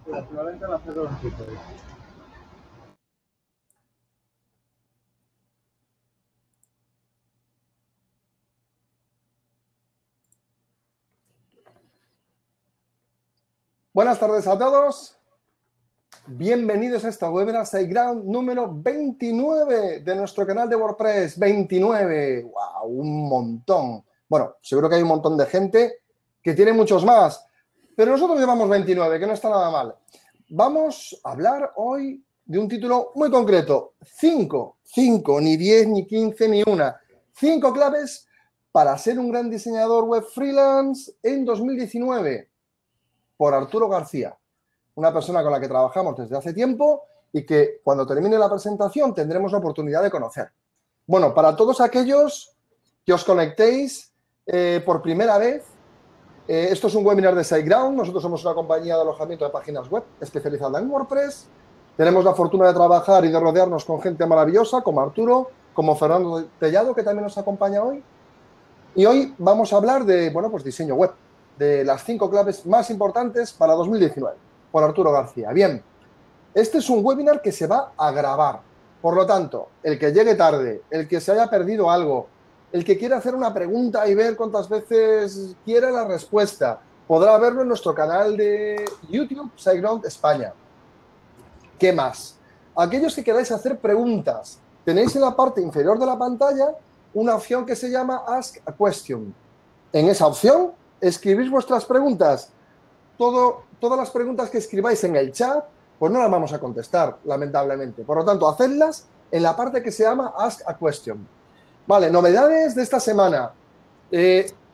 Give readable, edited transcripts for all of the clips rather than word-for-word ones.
El equivalente a la hacerlo en Twitter. Buenas tardes a todos. Bienvenidos a esta webinar SiteGround número 29 de nuestro canal de WordPress. 29. ¡Wow! Un montón. Bueno, seguro que hay un montón de gente que tiene muchos más, pero nosotros llevamos 29, que no está nada mal. Vamos a hablar hoy de un título muy concreto. 5, ni 10, ni 15, ni una. 5 claves para ser un gran diseñador web freelance en 2019. Por Arturo García, una persona con la que trabajamos desde hace tiempo y que cuando termine la presentación tendremos la oportunidad de conocer. Bueno, para todos aquellos que os conectéis por primera vez, esto es un webinar de SiteGround. Nosotros somos una compañía de alojamiento de páginas web especializada en WordPress. Tenemos la fortuna de trabajar y de rodearnos con gente maravillosa como Arturo, como Fernando Tellado, que también nos acompaña hoy. Y hoy vamos a hablar de, bueno, pues diseño web, de las 5 claves más importantes para 2019, por Arturo García. Bien, este es un webinar que se va a grabar. Por lo tanto, el que llegue tarde, el que se haya perdido algo, el que quiera hacer una pregunta y ver cuántas veces quiera la respuesta, podrá verlo en nuestro canal de YouTube, SiteGround España. ¿Qué más? Aquellos que queráis hacer preguntas, tenéis en la parte inferior de la pantalla una opción que se llama Ask a Question. En esa opción escribís vuestras preguntas. Todas las preguntas que escribáis en el chat, pues no las vamos a contestar, lamentablemente. Por lo tanto, hacedlas en la parte que se llama Ask a Question. Vale, novedades de esta semana.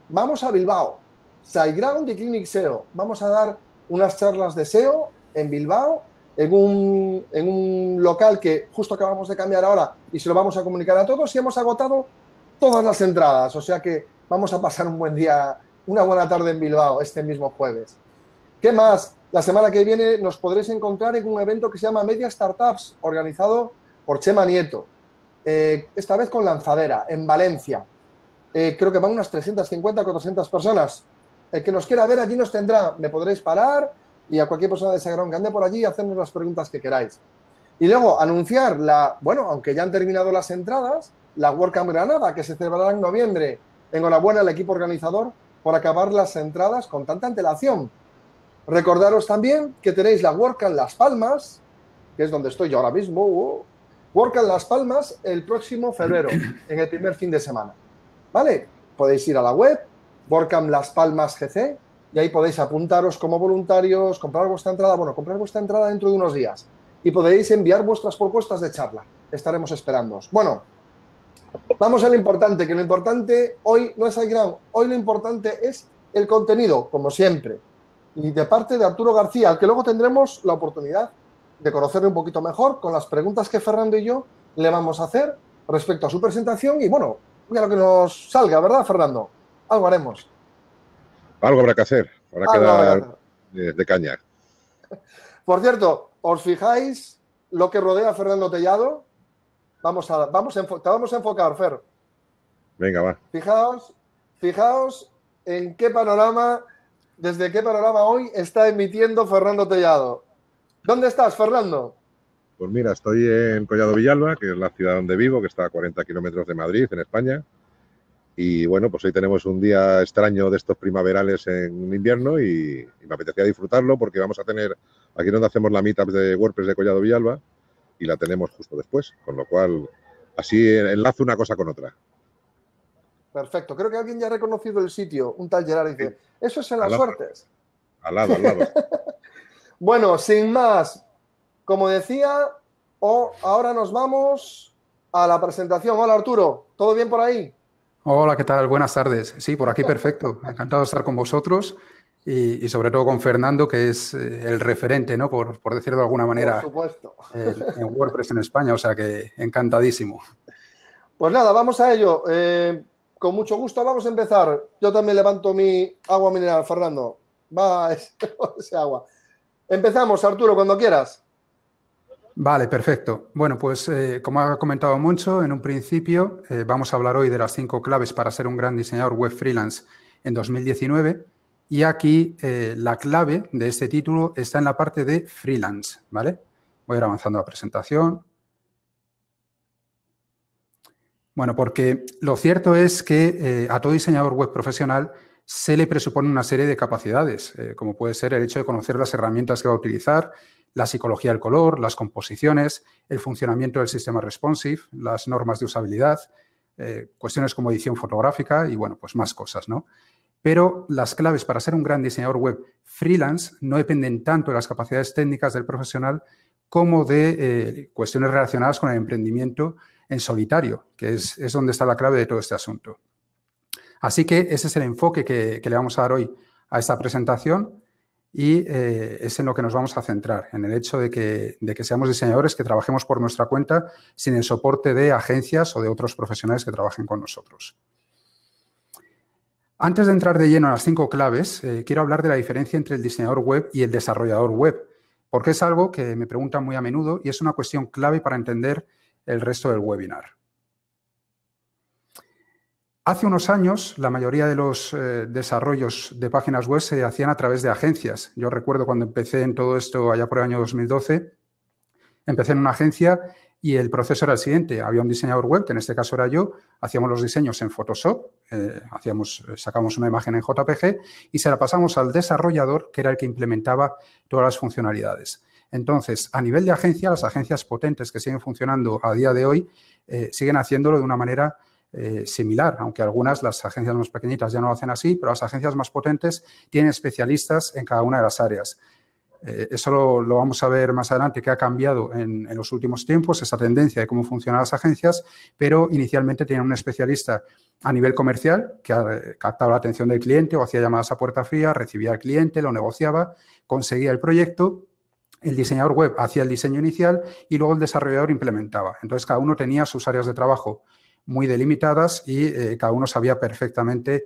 Vamos a Bilbao, SiteGround y Clinic SEO. Vamos a dar unas charlas de SEO en Bilbao, en un local que justo acabamos de cambiar ahora y se lo vamos a comunicar a todos y hemos agotado todas las entradas. O sea que vamos a pasar un buen día, una buena tarde en Bilbao este mismo jueves. ¿Qué más? La semana que viene nos podréis encontrar en un evento que se llama Media Startups, organizado por Chema Nieto. Esta vez con lanzadera, en Valencia. Creo que van unas 350 o 400 personas. El que nos quiera ver allí nos tendrá. Me podréis parar y a cualquier persona de SiteGround que ande por allí hacernos las preguntas que queráis. Y luego anunciar bueno, aunque ya han terminado las entradas, la WordCamp Granada, que se celebrará en noviembre. Enhorabuena al equipo organizador por acabar las entradas con tanta antelación. Recordaros también que tenéis la WordCamp Las Palmas, que es donde estoy yo ahora mismo. WordCamp Las Palmas el próximo febrero, en el primer fin de semana. ¿Vale? Podéis ir a la web, WordCamp Las Palmas GC, y ahí podéis apuntaros como voluntarios, comprar vuestra entrada. Bueno, comprar vuestra entrada dentro de unos días. Y podéis enviar vuestras propuestas de charla. Estaremos esperándoos. Bueno, vamos a lo importante, que lo importante hoy no es SiteGround, hoy lo importante es el contenido, como siempre. Y de parte de Arturo García, al que luego tendremos la oportunidad de conocerle un poquito mejor con las preguntas que Fernando y yo le vamos a hacer respecto a su presentación y, bueno, ya lo que nos salga, ¿verdad, Fernando? Algo haremos. Algo habrá que hacer, habrá que dar de caña. Por cierto, ¿os fijáis lo que rodea a Fernando Tellado? Te vamos a enfocar, Fer. Venga, va. Fijaos en qué panorama, desde qué panorama hoy está emitiendo Fernando Tellado. ¿Dónde estás, Fernando? Pues mira, estoy en Collado Villalba, que es la ciudad donde vivo, que está a 40 kilómetros de Madrid, en España. Y bueno, pues hoy tenemos un día extraño de estos primaverales en invierno y me apetecía disfrutarlo porque vamos a tener, aquí donde hacemos la meetup de WordPress de Collado Villalba, y la tenemos justo después, con lo cual así enlazo una cosa con otra. Perfecto. Creo que alguien ya ha reconocido el sitio, un tal Gerard, dice, eso es en las suertes. Al lado. Bueno, sin más, como decía, ahora nos vamos a la presentación. Hola, Arturo, ¿todo bien por ahí? Hola, ¿qué tal? Buenas tardes. Sí, por aquí perfecto. Encantado de estar con vosotros y sobre todo con Fernando, que es el referente, ¿no? Por decirlo de alguna manera, por supuesto, en WordPress en España, o sea que encantadísimo. Pues nada, vamos a ello. Con mucho gusto vamos a empezar. Yo también levanto mi agua mineral, Fernando. Va ese agua. Empezamos, Arturo, cuando quieras. Vale, perfecto. Bueno, pues como ha comentado Moncho, en un principio vamos a hablar hoy de las 5 claves para ser un gran diseñador web freelance en 2019 Y aquí la clave de este título está en la parte de freelance, ¿vale? Voy a ir avanzando la presentación. Bueno, porque lo cierto es que a todo diseñador web profesional se le presupone una serie de capacidades, como puede ser el hecho de conocer las herramientas que va a utilizar, la psicología del color, las composiciones, el funcionamiento del sistema responsive, las normas de usabilidad, cuestiones como edición fotográfica y, bueno, pues más cosas, ¿no? Pero las claves para ser un gran diseñador web freelance no dependen tanto de las capacidades técnicas del profesional como de cuestiones relacionadas con el emprendimiento en solitario, que es donde está la clave de todo este asunto. Así que ese es el enfoque que le vamos a dar hoy a esta presentación y es en lo que nos vamos a centrar, en el hecho de que seamos diseñadores que trabajemos por nuestra cuenta sin el soporte de agencias o de otros profesionales que trabajen con nosotros. Antes de entrar de lleno en las 5 claves, quiero hablar de la diferencia entre el diseñador web y el desarrollador web, porque es algo que me preguntan muy a menudo y es una cuestión clave para entender el resto del webinar. Hace unos años, la mayoría de los desarrollos de páginas web se hacían a través de agencias. Yo recuerdo cuando empecé en todo esto allá por el año 2012, empecé en una agencia y el proceso era el siguiente. Había un diseñador web, que en este caso era yo, hacíamos los diseños en Photoshop, sacamos una imagen en JPG y se la pasamos al desarrollador, que era el que implementaba todas las funcionalidades. Entonces, a nivel de agencia, las agencias potentes que siguen funcionando a día de hoy siguen haciéndolo de una manera similar, aunque algunas, las agencias más pequeñitas ya no lo hacen así, pero las agencias más potentes tienen especialistas en cada una de las áreas. Eso lo vamos a ver más adelante, que ha cambiado en los últimos tiempos, esa tendencia de cómo funcionan las agencias, pero inicialmente tenían un especialista a nivel comercial que captaba la atención del cliente o hacía llamadas a puerta fría, recibía al cliente, lo negociaba, conseguía el proyecto. El diseñador web hacía el diseño inicial y luego el desarrollador implementaba. Entonces, cada uno tenía sus áreas de trabajo muy delimitadas y cada uno sabía perfectamente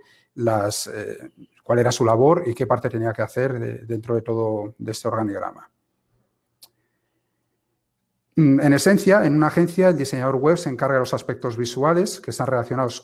cuál era su labor y qué parte tenía que hacer dentro de todo de este organigrama. En esencia, en una agencia, el diseñador web se encarga de los aspectos visuales que están relacionados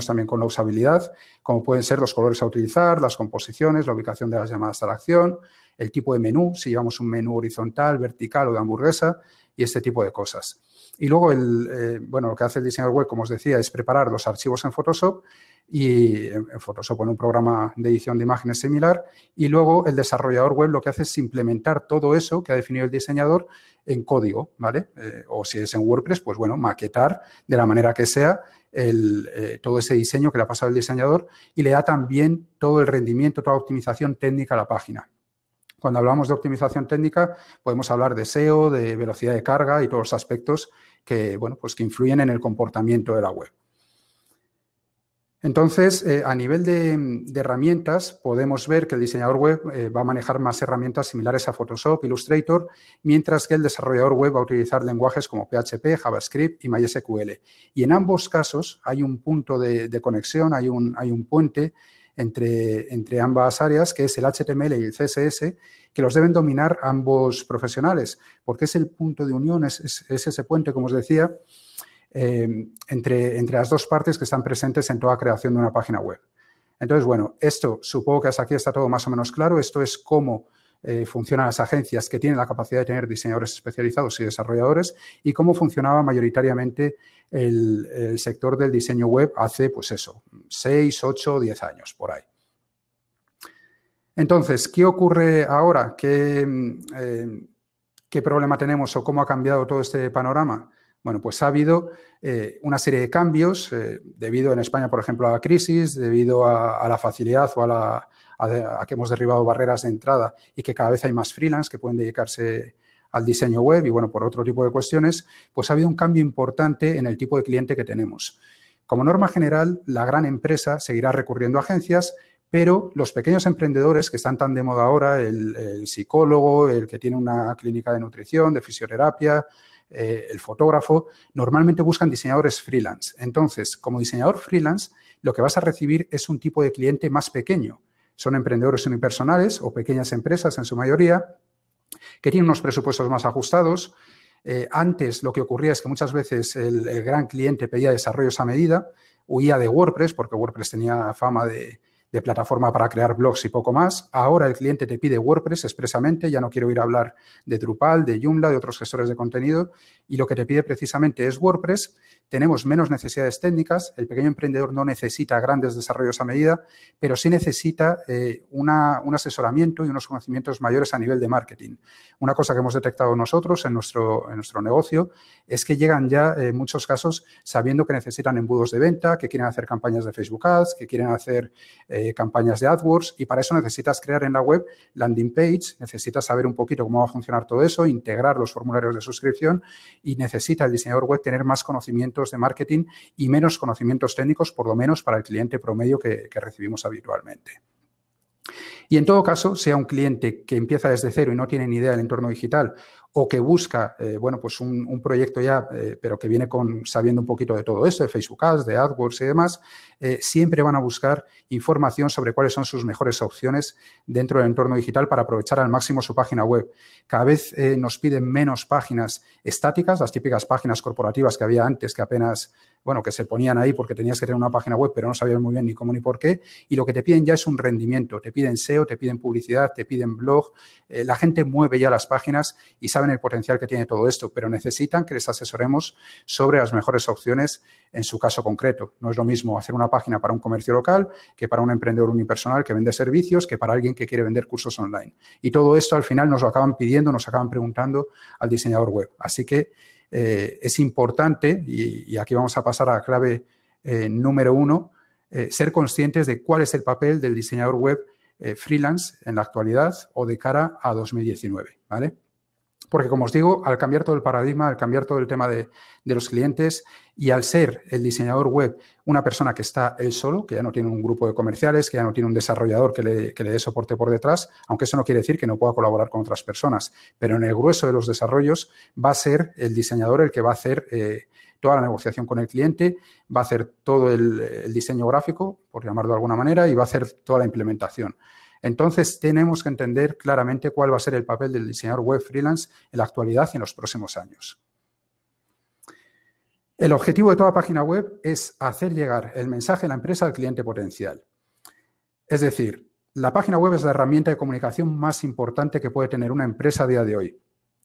también con la usabilidad, como pueden ser los colores a utilizar, las composiciones, la ubicación de las llamadas a la acción, el tipo de menú, si llevamos un menú horizontal, vertical o de hamburguesa y este tipo de cosas. Y luego, lo que hace el diseñador web, como os decía, es preparar los archivos en Photoshop y en Photoshop en un programa de edición de imágenes similar. Y luego el desarrollador web lo que hace es implementar todo eso que ha definido el diseñador en código, ¿vale? O si es en WordPress, pues bueno, maquetar de la manera que sea todo ese diseño que le ha pasado el diseñador y le da también todo el rendimiento, toda la optimización técnica a la página. Cuando hablamos de optimización técnica, podemos hablar de SEO, de velocidad de carga y todos los aspectos que influyen en el comportamiento de la web. Entonces, a nivel de herramientas, podemos ver que el diseñador web va a manejar más herramientas similares a Photoshop, Illustrator, mientras que el desarrollador web va a utilizar lenguajes como PHP, JavaScript y MySQL. Y en ambos casos hay un punto de conexión, hay un puente entre ambas áreas, que es el HTML y el CSS, que los deben dominar ambos profesionales, porque es el punto de unión, es ese puente, como os decía, entre las dos partes que están presentes en toda creación de una página web. Entonces, bueno, esto supongo que hasta aquí está todo más o menos claro. Esto es cómo funcionan las agencias que tienen la capacidad de tener diseñadores especializados y desarrolladores y cómo funcionaba mayoritariamente el sector del diseño web hace, 6, 8, 10 años, por ahí. Entonces, ¿qué ocurre ahora? ¿Qué problema tenemos o cómo ha cambiado todo este panorama? Bueno, pues ha habido una serie de cambios debido en España, por ejemplo, a la crisis, debido a la facilidad o a que hemos derribado barreras de entrada y que cada vez hay más freelance que pueden dedicarse al diseño web y, bueno, por otro tipo de cuestiones, pues ha habido un cambio importante en el tipo de cliente que tenemos. Como norma general, la gran empresa seguirá recurriendo a agencias, pero los pequeños emprendedores que están tan de moda ahora, el psicólogo, el que tiene una clínica de nutrición, de fisioterapia, el fotógrafo, normalmente buscan diseñadores freelance. Entonces, como diseñador freelance, lo que vas a recibir es un tipo de cliente más pequeño. Son emprendedores unipersonales o pequeñas empresas en su mayoría, que tienen unos presupuestos más ajustados. Antes lo que ocurría es que muchas veces el gran cliente pedía desarrollos a medida, huía de WordPress, porque WordPress tenía fama de de plataforma para crear blogs y poco más. Ahora el cliente te pide WordPress expresamente, ya no quiero ir a hablar de Drupal, de Joomla, de otros gestores de contenido, y lo que te pide precisamente es WordPress. Tenemos menos necesidades técnicas, el pequeño emprendedor no necesita grandes desarrollos a medida, pero sí necesita un asesoramiento y unos conocimientos mayores a nivel de marketing. Una cosa que hemos detectado nosotros en nuestro negocio es que llegan ya en muchos casos sabiendo que necesitan embudos de venta, que quieren hacer campañas de Facebook Ads, que quieren hacer campañas de AdWords, y para eso necesitas crear en la web landing page, necesitas saber un poquito cómo va a funcionar todo eso, integrar los formularios de suscripción, y necesita el diseñador web tener más conocimientos de marketing y menos conocimientos técnicos, por lo menos para el cliente promedio que recibimos habitualmente. Y en todo caso, sea un cliente que empieza desde cero y no tiene ni idea del entorno digital, o que busca, pues un proyecto ya, pero que viene sabiendo un poquito de todo esto, de Facebook Ads, de AdWords y demás, siempre van a buscar información sobre cuáles son sus mejores opciones dentro del entorno digital para aprovechar al máximo su página web. Cada vez nos piden menos páginas estáticas, las típicas páginas corporativas que había antes, que apenas, que se ponían ahí porque tenías que tener una página web, pero no sabías muy bien ni cómo ni por qué, y lo que te piden ya es un rendimiento. Te piden SEO, te piden publicidad, te piden blog. La gente mueve ya las páginas y saben el potencial que tiene todo esto, pero necesitan que les asesoremos sobre las mejores opciones en su caso concreto. No es lo mismo hacer una página para un comercio local que para un emprendedor unipersonal que vende servicios, que para alguien que quiere vender cursos online. Y todo esto al final nos lo acaban pidiendo, nos acaban preguntando al diseñador web. Así que es importante, y aquí vamos a pasar a la clave número 1, ser conscientes de cuál es el papel del diseñador web freelance en la actualidad o de cara a 2019, ¿vale? Porque, como os digo, al cambiar todo el paradigma, al cambiar todo el tema de los clientes y al ser el diseñador web una persona que está él solo, que ya no tiene un grupo de comerciales, que ya no tiene un desarrollador que le dé soporte por detrás, aunque eso no quiere decir que no pueda colaborar con otras personas, pero en el grueso de los desarrollos va a ser el diseñador el que va a hacer toda la negociación con el cliente, va a hacer todo el diseño gráfico, por llamarlo de alguna manera, y va a hacer toda la implementación. Entonces, tenemos que entender claramente cuál va a ser el papel del diseñador web freelance en la actualidad y en los próximos años. El objetivo de toda página web es hacer llegar el mensaje de la empresa al cliente potencial. Es decir, la página web es la herramienta de comunicación más importante que puede tener una empresa a día de hoy.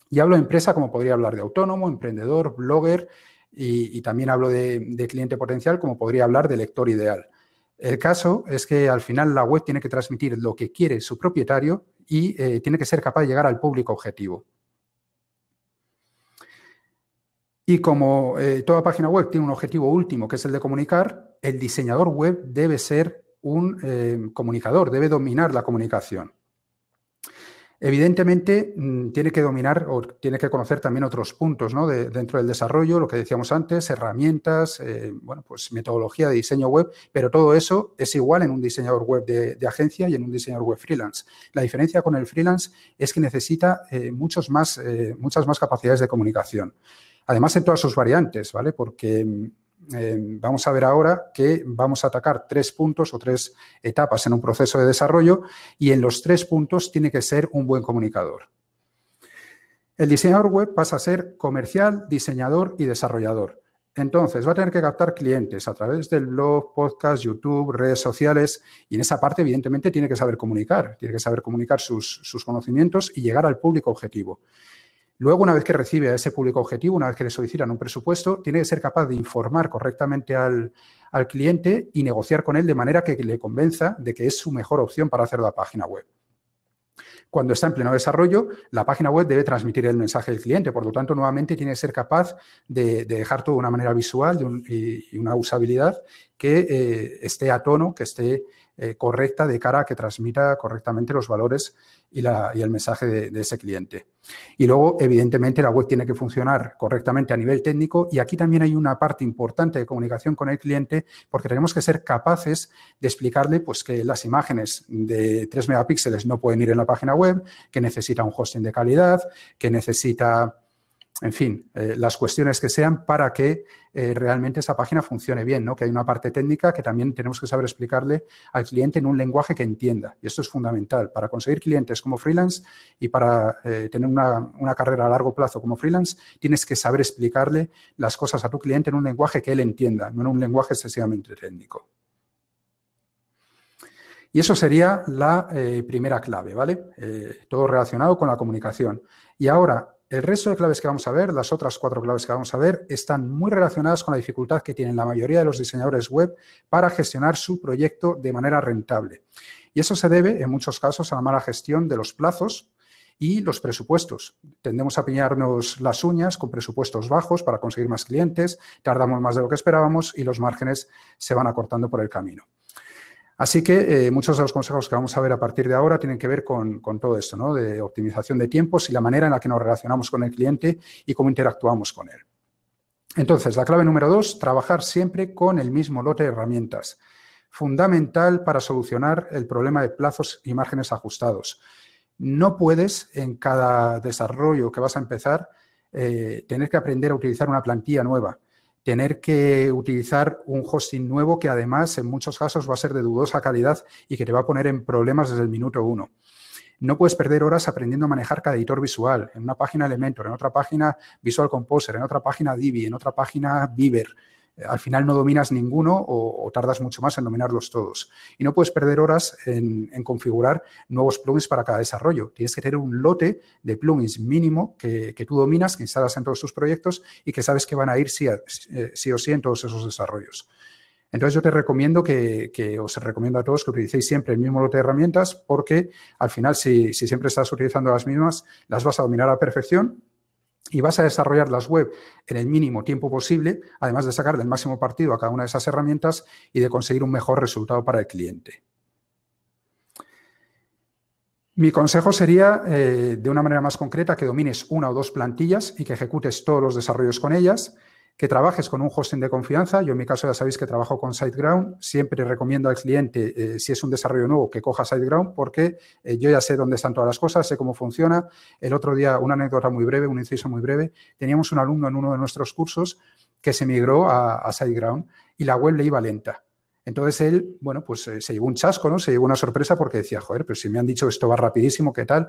Y hablo de empresa como podría hablar de autónomo, emprendedor, blogger, y también hablo de cliente potencial como podría hablar de lector ideal. El caso es que al final la web tiene que transmitir lo que quiere su propietario y tiene que ser capaz de llegar al público objetivo. Y como toda página web tiene un objetivo último, que es el de comunicar, el diseñador web debe ser un comunicador, debe dominar la comunicación. Evidentemente, tiene que dominar o tiene que conocer también otros puntos, ¿no? Dentro del desarrollo, lo que decíamos antes, herramientas, pues metodología de diseño web, pero todo eso es igual en un diseñador web de agencia y en un diseñador web freelance. La diferencia con el freelance es que necesita muchas más capacidades de comunicación. Además, en todas sus variantes, ¿vale? Porque vamos a ver ahora que vamos a atacar 3 puntos o 3 etapas en un proceso de desarrollo y en los 3 puntos tiene que ser un buen comunicador. El diseñador web pasa a ser comercial, diseñador y desarrollador. Entonces, va a tener que captar clientes a través del blog, podcast, YouTube, redes sociales, y en esa parte, evidentemente, tiene que saber comunicar sus conocimientos y llegar al público objetivo. Luego, una vez que recibe a ese público objetivo, una vez que le solicitan un presupuesto, tiene que ser capaz de informar correctamente al cliente y negociar con él de manera que le convenza de que es su mejor opción para hacer la página web. Cuando está en pleno desarrollo, la página web debe transmitir el mensaje del cliente. Por lo tanto, nuevamente tiene que ser capaz de dejar todo de una manera visual y una usabilidad que esté a tono, que esté correcta de cara a que transmita correctamente los valores y el mensaje de ese cliente. Y luego, evidentemente, la web tiene que funcionar correctamente a nivel técnico y aquí también hay una parte importante de comunicación con el cliente porque tenemos que ser capaces de explicarle pues, que las imágenes de 3 megapíxeles no pueden ir en la página web, que necesita un hosting de calidad, que necesita, en fin, las cuestiones que sean para que realmente esa página funcione bien, ¿no? Que hay una parte técnica que también tenemos que saber explicarle al cliente en un lenguaje que entienda. Y esto es fundamental. Para conseguir clientes como freelance y para tener una carrera a largo plazo como freelance, tienes que saber explicarle las cosas a tu cliente en un lenguaje que él entienda, no en un lenguaje excesivamente técnico. Y eso sería la primera clave, ¿vale? Todo relacionado con la comunicación. Y ahora, el resto de claves que vamos a ver, las otras 4 claves que vamos a ver, están muy relacionadas con la dificultad que tienen la mayoría de los diseñadores web para gestionar su proyecto de manera rentable. Y eso se debe, en muchos casos, a la mala gestión de los plazos y los presupuestos. Tendemos a piñarnos las uñas con presupuestos bajos para conseguir más clientes, tardamos más de lo que esperábamos y los márgenes se van acortando por el camino. Así que muchos de los consejos que vamos a ver a partir de ahora tienen que ver con todo esto, ¿no? De optimización de tiempos y la manera en la que nos relacionamos con el cliente y cómo interactuamos con él. Entonces, la clave número 2, trabajar siempre con el mismo lote de herramientas. Fundamental para solucionar el problema de plazos y márgenes ajustados. No puedes, en cada desarrollo que vas a empezar, tener que aprender a utilizar una plantilla nueva. Tener que utilizar un hosting nuevo que además en muchos casos va a ser de dudosa calidad y que te va a poner en problemas desde el minuto 1. No puedes perder horas aprendiendo a manejar cada editor visual. En una página Elementor, en otra página Visual Composer, en otra página Divi, en otra página Beaver. Al final no dominas ninguno o tardas mucho más en dominarlos todos. Y no puedes perder horas en configurar nuevos plugins para cada desarrollo. Tienes que tener un lote de plugins mínimo que tú dominas, que instalas en todos tus proyectos y que sabes que van a ir sí o sí en todos esos desarrollos. Entonces, yo te recomiendo os recomiendo a todos que utilicéis siempre el mismo lote de herramientas porque al final, si siempre estás utilizando las mismas, las vas a dominar a la perfección y vas a desarrollar las web en el mínimo tiempo posible, además de sacar del máximo partido a cada una de esas herramientas y de conseguir un mejor resultado para el cliente. Mi consejo sería, de una manera más concreta, que domines 1 o 2 plantillas y que ejecutes todos los desarrollos con ellas, que trabajes con un hosting de confianza. Yo en mi caso ya sabéis que trabajo con SiteGround. Siempre recomiendo al cliente, si es un desarrollo nuevo, que coja SiteGround porque yo ya sé dónde están todas las cosas, sé cómo funciona. El otro día, una anécdota muy breve, un inciso muy breve, teníamos un alumno en uno de nuestros cursos que se migró a SiteGround y la web le iba lenta. Entonces él, bueno, pues se llevó un chasco, ¿no? Se llevó una sorpresa porque decía, joder, pero si me han dicho esto va rapidísimo, ¿qué tal?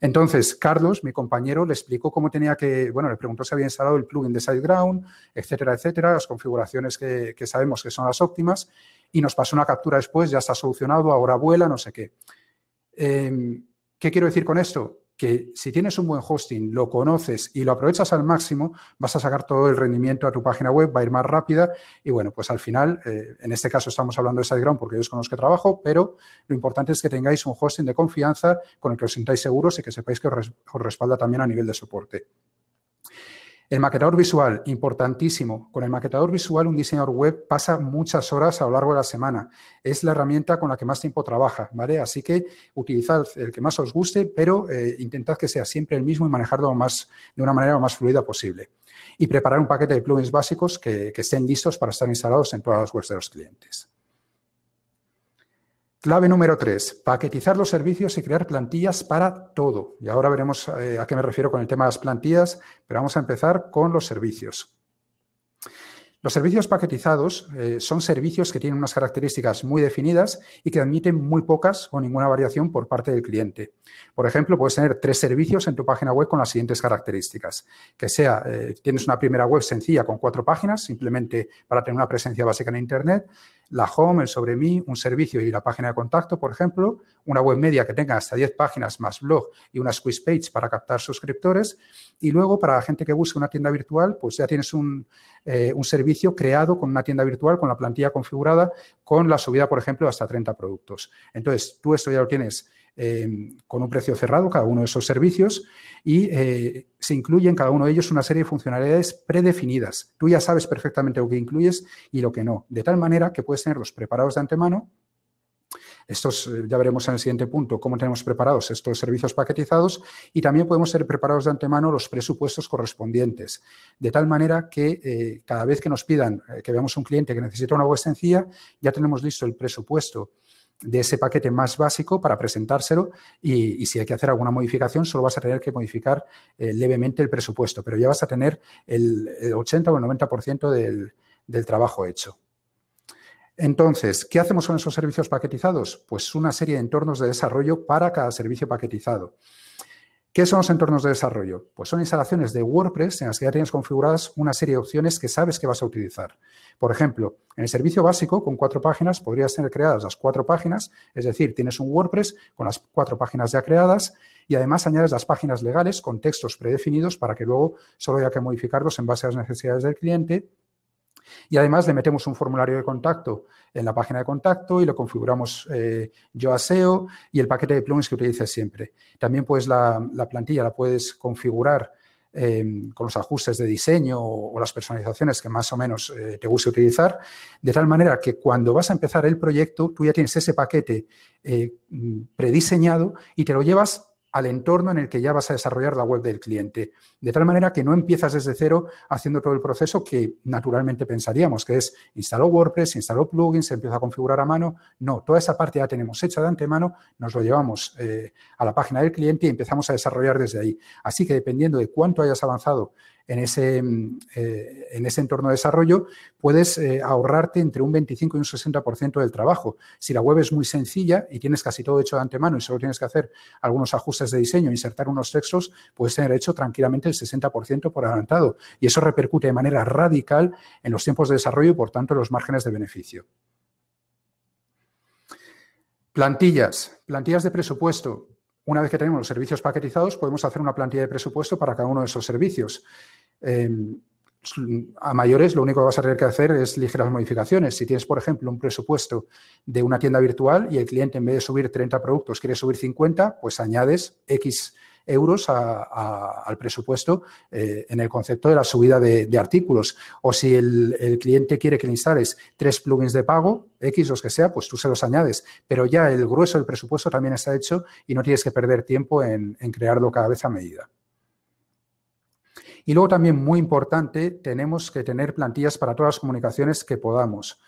Entonces, Carlos, mi compañero, le explicó cómo tenía que, bueno, le preguntó si había instalado el plugin de SiteGround, etcétera, etcétera, las configuraciones que sabemos que son las óptimas y nos pasó una captura después, ya está solucionado, ahora vuela, no sé qué. ¿Qué quiero decir con esto? Que si tienes un buen hosting, lo conoces y lo aprovechas al máximo, vas a sacar todo el rendimiento a tu página web, va a ir más rápida y bueno, pues al final, en este caso estamos hablando de SiteGround porque es con los que trabajo, pero lo importante es que tengáis un hosting de confianza con el que os sintáis seguros y que sepáis que os respalda también a nivel de soporte. El maquetador visual, importantísimo. Con el maquetador visual, un diseñador web pasa muchas horas a lo largo de la semana. Es la herramienta con la que más tiempo trabaja, ¿vale? Así que utilizad el que más os guste, pero intentad que sea siempre el mismo y manejarlo de una manera lo más fluida posible. Y preparar un paquete de plugins básicos que estén listos para estar instalados en todas las webs de los clientes. Clave número 3, paquetizar los servicios y crear plantillas para todo. Y ahora veremos a qué me refiero con el tema de las plantillas, pero vamos a empezar con los servicios. Los servicios paquetizados son servicios que tienen unas características muy definidas y que admiten muy pocas o ninguna variación por parte del cliente. Por ejemplo, puedes tener 3 servicios en tu página web con las siguientes características. Que sea, tienes una primera web sencilla con 4 páginas, simplemente para tener una presencia básica en Internet, la home, el sobre mí, un servicio y la página de contacto, por ejemplo, una web media que tenga hasta 10 páginas más blog y una squeeze page para captar suscriptores y luego para la gente que busque una tienda virtual, pues ya tienes un servicio creado con una tienda virtual, con la plantilla configurada, con la subida, por ejemplo, hasta 30 productos. Entonces, tú esto ya lo tienes con un precio cerrado, cada uno de esos servicios, y se incluye en cada uno de ellos una serie de funcionalidades predefinidas. Tú ya sabes perfectamente lo que incluyes y lo que no, de tal manera que puedes tenerlos preparados de antemano. Estos ya veremos en el siguiente punto cómo tenemos preparados estos servicios paquetizados y también podemos tener preparados de antemano los presupuestos correspondientes, de tal manera que cada vez que nos pidan que veamos un cliente que necesita una web sencilla, ya tenemos listo el presupuesto de ese paquete más básico para presentárselo y si hay que hacer alguna modificación, solo vas a tener que modificar levemente el presupuesto, pero ya vas a tener el 80 o el 90% del trabajo hecho. Entonces, ¿qué hacemos con esos servicios paquetizados? Pues una serie de entornos de desarrollo para cada servicio paquetizado. ¿Qué son los entornos de desarrollo? Pues son instalaciones de WordPress en las que ya tienes configuradas una serie de opciones que sabes que vas a utilizar. Por ejemplo, en el servicio básico, con 4 páginas, podrías tener creadas las 4 páginas, es decir, tienes un WordPress con las 4 páginas ya creadas y además añades las páginas legales con textos predefinidos para que luego solo haya que modificarlos en base a las necesidades del cliente. Y además le metemos un formulario de contacto en la página de contacto y lo configuramos Yoast SEO y el paquete de plugins que utilices siempre. También puedes la plantilla la puedes configurar con los ajustes de diseño o las personalizaciones que más o menos te guste utilizar, de tal manera que cuando vas a empezar el proyecto tú ya tienes ese paquete prediseñado y te lo llevas al entorno en el que ya vas a desarrollar la web del cliente. De tal manera que no empiezas desde cero haciendo todo el proceso que naturalmente pensaríamos, que es instaló WordPress, instaló plugins, se empieza a configurar a mano. No, toda esa parte ya tenemos hecha de antemano, nos lo llevamos a la página del cliente y empezamos a desarrollar desde ahí. Así que dependiendo de cuánto hayas avanzado en ese entorno de desarrollo, puedes ahorrarte entre un 25 y un 60% del trabajo. Si la web es muy sencilla y tienes casi todo hecho de antemano y solo tienes que hacer algunos ajustes de diseño, insertar unos textos, puedes tener hecho tranquilamente el 60% por adelantado. Y eso repercute de manera radical en los tiempos de desarrollo y, por tanto, en los márgenes de beneficio. Plantillas de presupuesto. Una vez que tenemos los servicios paquetizados, podemos hacer una plantilla de presupuesto para cada uno de esos servicios. A mayores, lo único que vas a tener que hacer es ligeras modificaciones. Si tienes, por ejemplo, un presupuesto de una tienda virtual y el cliente, en vez de subir 30 productos, quiere subir 50, pues añades X euros al presupuesto en el concepto de la subida de artículos. O si el cliente quiere que le instales 3 plugins de pago, X los que sea, pues tú se los añades. Pero ya el grueso del presupuesto también está hecho y no tienes que perder tiempo en crearlo cada vez a medida. Y luego también, muy importante, tenemos que tener plantillas para todas las comunicaciones que podamos.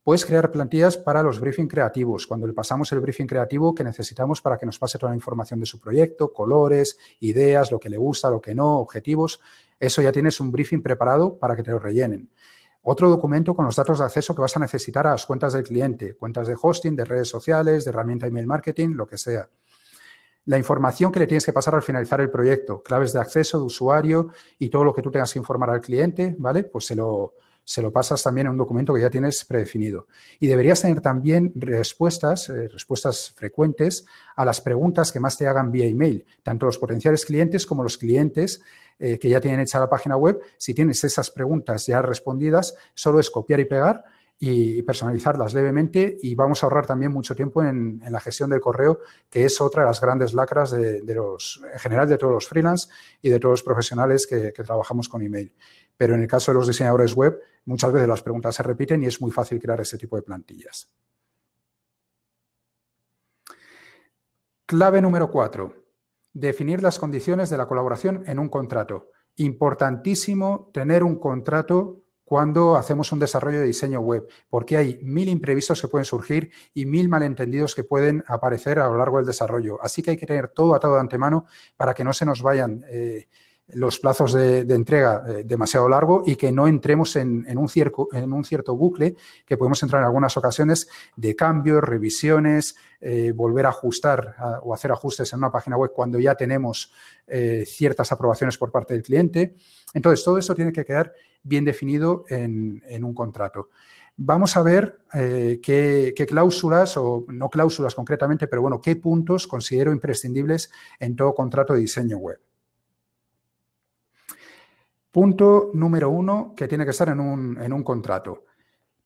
Puedes crear plantillas para los briefing creativos, cuando le pasamos el briefing creativo que necesitamos para que nos pase toda la información de su proyecto, colores, ideas, lo que le gusta, lo que no, objetivos. Eso ya tienes un briefing preparado para que te lo rellenen. Otro documento con los datos de acceso que vas a necesitar a las cuentas del cliente, cuentas de hosting, de redes sociales, de herramienta email marketing, lo que sea. La información que le tienes que pasar al finalizar el proyecto, claves de acceso, de usuario y todo lo que tú tengas que informar al cliente, ¿vale? Pues se lo pasas también en un documento que ya tienes predefinido. Y deberías tener también respuestas frecuentes a las preguntas que más te hagan vía email, tanto los potenciales clientes como los clientes que ya tienen hecha la página web. Si tienes esas preguntas ya respondidas, solo es copiar y pegar y personalizarlas levemente y vamos a ahorrar también mucho tiempo en la gestión del correo, que es otra de las grandes lacras en general de todos los freelance y de todos los profesionales que trabajamos con email. Pero en el caso de los diseñadores web, muchas veces las preguntas se repiten y es muy fácil crear ese tipo de plantillas. Clave número 4. Definir las condiciones de la colaboración en un contrato. Importantísimo tener un contrato cuando hacemos un desarrollo de diseño web, porque hay 1000 imprevistos que pueden surgir y 1000 malentendidos que pueden aparecer a lo largo del desarrollo. Así que hay que tener todo atado de antemano para que no se nos vayan los plazos de entrega demasiado largo y que no entremos en un cierto bucle que podemos entrar en algunas ocasiones de cambios, revisiones, volver a ajustar o hacer ajustes en una página web cuando ya tenemos ciertas aprobaciones por parte del cliente. Entonces, todo eso tiene que quedar bien definido en un contrato. Vamos a ver qué cláusulas, o no cláusulas concretamente, pero bueno, qué puntos considero imprescindibles en todo contrato de diseño web. Punto número 1 que tiene que estar en un contrato.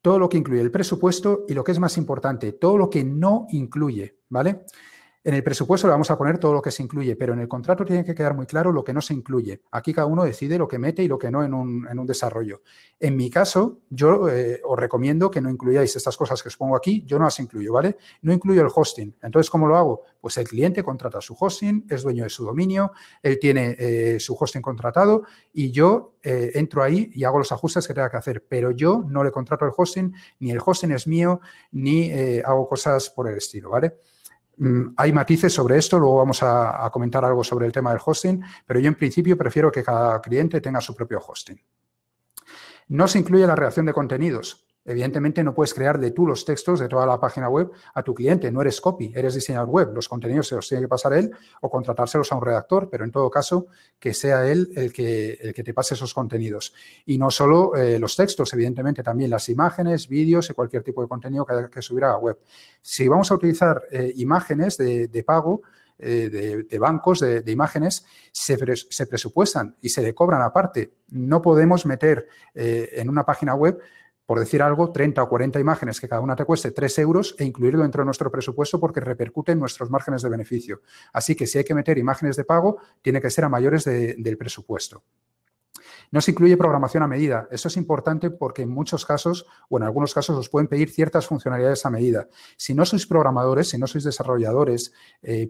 Todo lo que incluye el presupuesto y lo que es más importante, todo lo que no incluye, ¿vale? En el presupuesto le vamos a poner todo lo que se incluye, pero en el contrato tiene que quedar muy claro lo que no se incluye. Aquí cada uno decide lo que mete y lo que no en un desarrollo. En mi caso, yo os recomiendo que no incluyáis estas cosas que os pongo aquí, yo no las incluyo, ¿vale? No incluyo el hosting. Entonces, ¿cómo lo hago? Pues el cliente contrata su hosting, es dueño de su dominio, él tiene su hosting contratado y yo entro ahí y hago los ajustes que tenga que hacer, pero yo no le contrato el hosting, ni el hosting es mío, ni hago cosas por el estilo, ¿vale? Hay matices sobre esto, luego vamos a comentar algo sobre el tema del hosting, pero yo en principio prefiero que cada cliente tenga su propio hosting. No se incluye la redacción de contenidos. Evidentemente no puedes crearle tú los textos de toda la página web a tu cliente, no eres copy, eres diseñador web. Los contenidos se los tiene que pasar él o contratárselos a un redactor, pero en todo caso que sea él el que te pase esos contenidos. Y no solo los textos, evidentemente también las imágenes, vídeos y cualquier tipo de contenido que haya que subir a la web. Si vamos a utilizar imágenes de pago, de bancos de imágenes, se presupuestan y se le cobran aparte. No podemos meter en una página web, por decir algo, 30 o 40 imágenes que cada una te cueste 3 euros e incluirlo dentro de nuestro presupuesto porque repercute en nuestros márgenes de beneficio. Así que si hay que meter imágenes de pago, tiene que ser a mayores del presupuesto. No se incluye programación a medida. Eso es importante porque en muchos casos o en algunos casos os pueden pedir ciertas funcionalidades a medida. Si no sois programadores, si no sois desarrolladores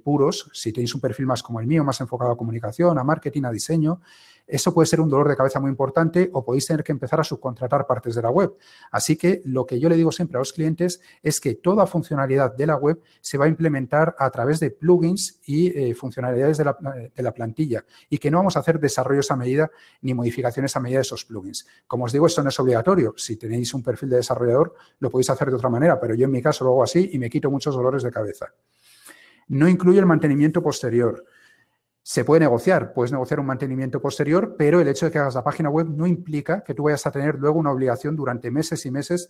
puros, si tenéis un perfil más como el mío, más enfocado a comunicación, a marketing, a diseño, eso puede ser un dolor de cabeza muy importante o podéis tener que empezar a subcontratar partes de la web. Así que lo que yo le digo siempre a los clientes es que toda funcionalidad de la web se va a implementar a través de plugins y funcionalidades de la plantilla y que no vamos a hacer desarrollos a medida ni modificaciones a medida de esos plugins. Como os digo, esto no es obligatorio. Si tenéis un perfil de desarrollador, lo podéis hacer de otra manera, pero yo en mi caso lo hago así y me quito muchos dolores de cabeza. No incluye el mantenimiento posterior. Se puede negociar, puedes negociar un mantenimiento posterior, pero el hecho de que hagas la página web no implica que tú vayas a tener luego una obligación durante meses y meses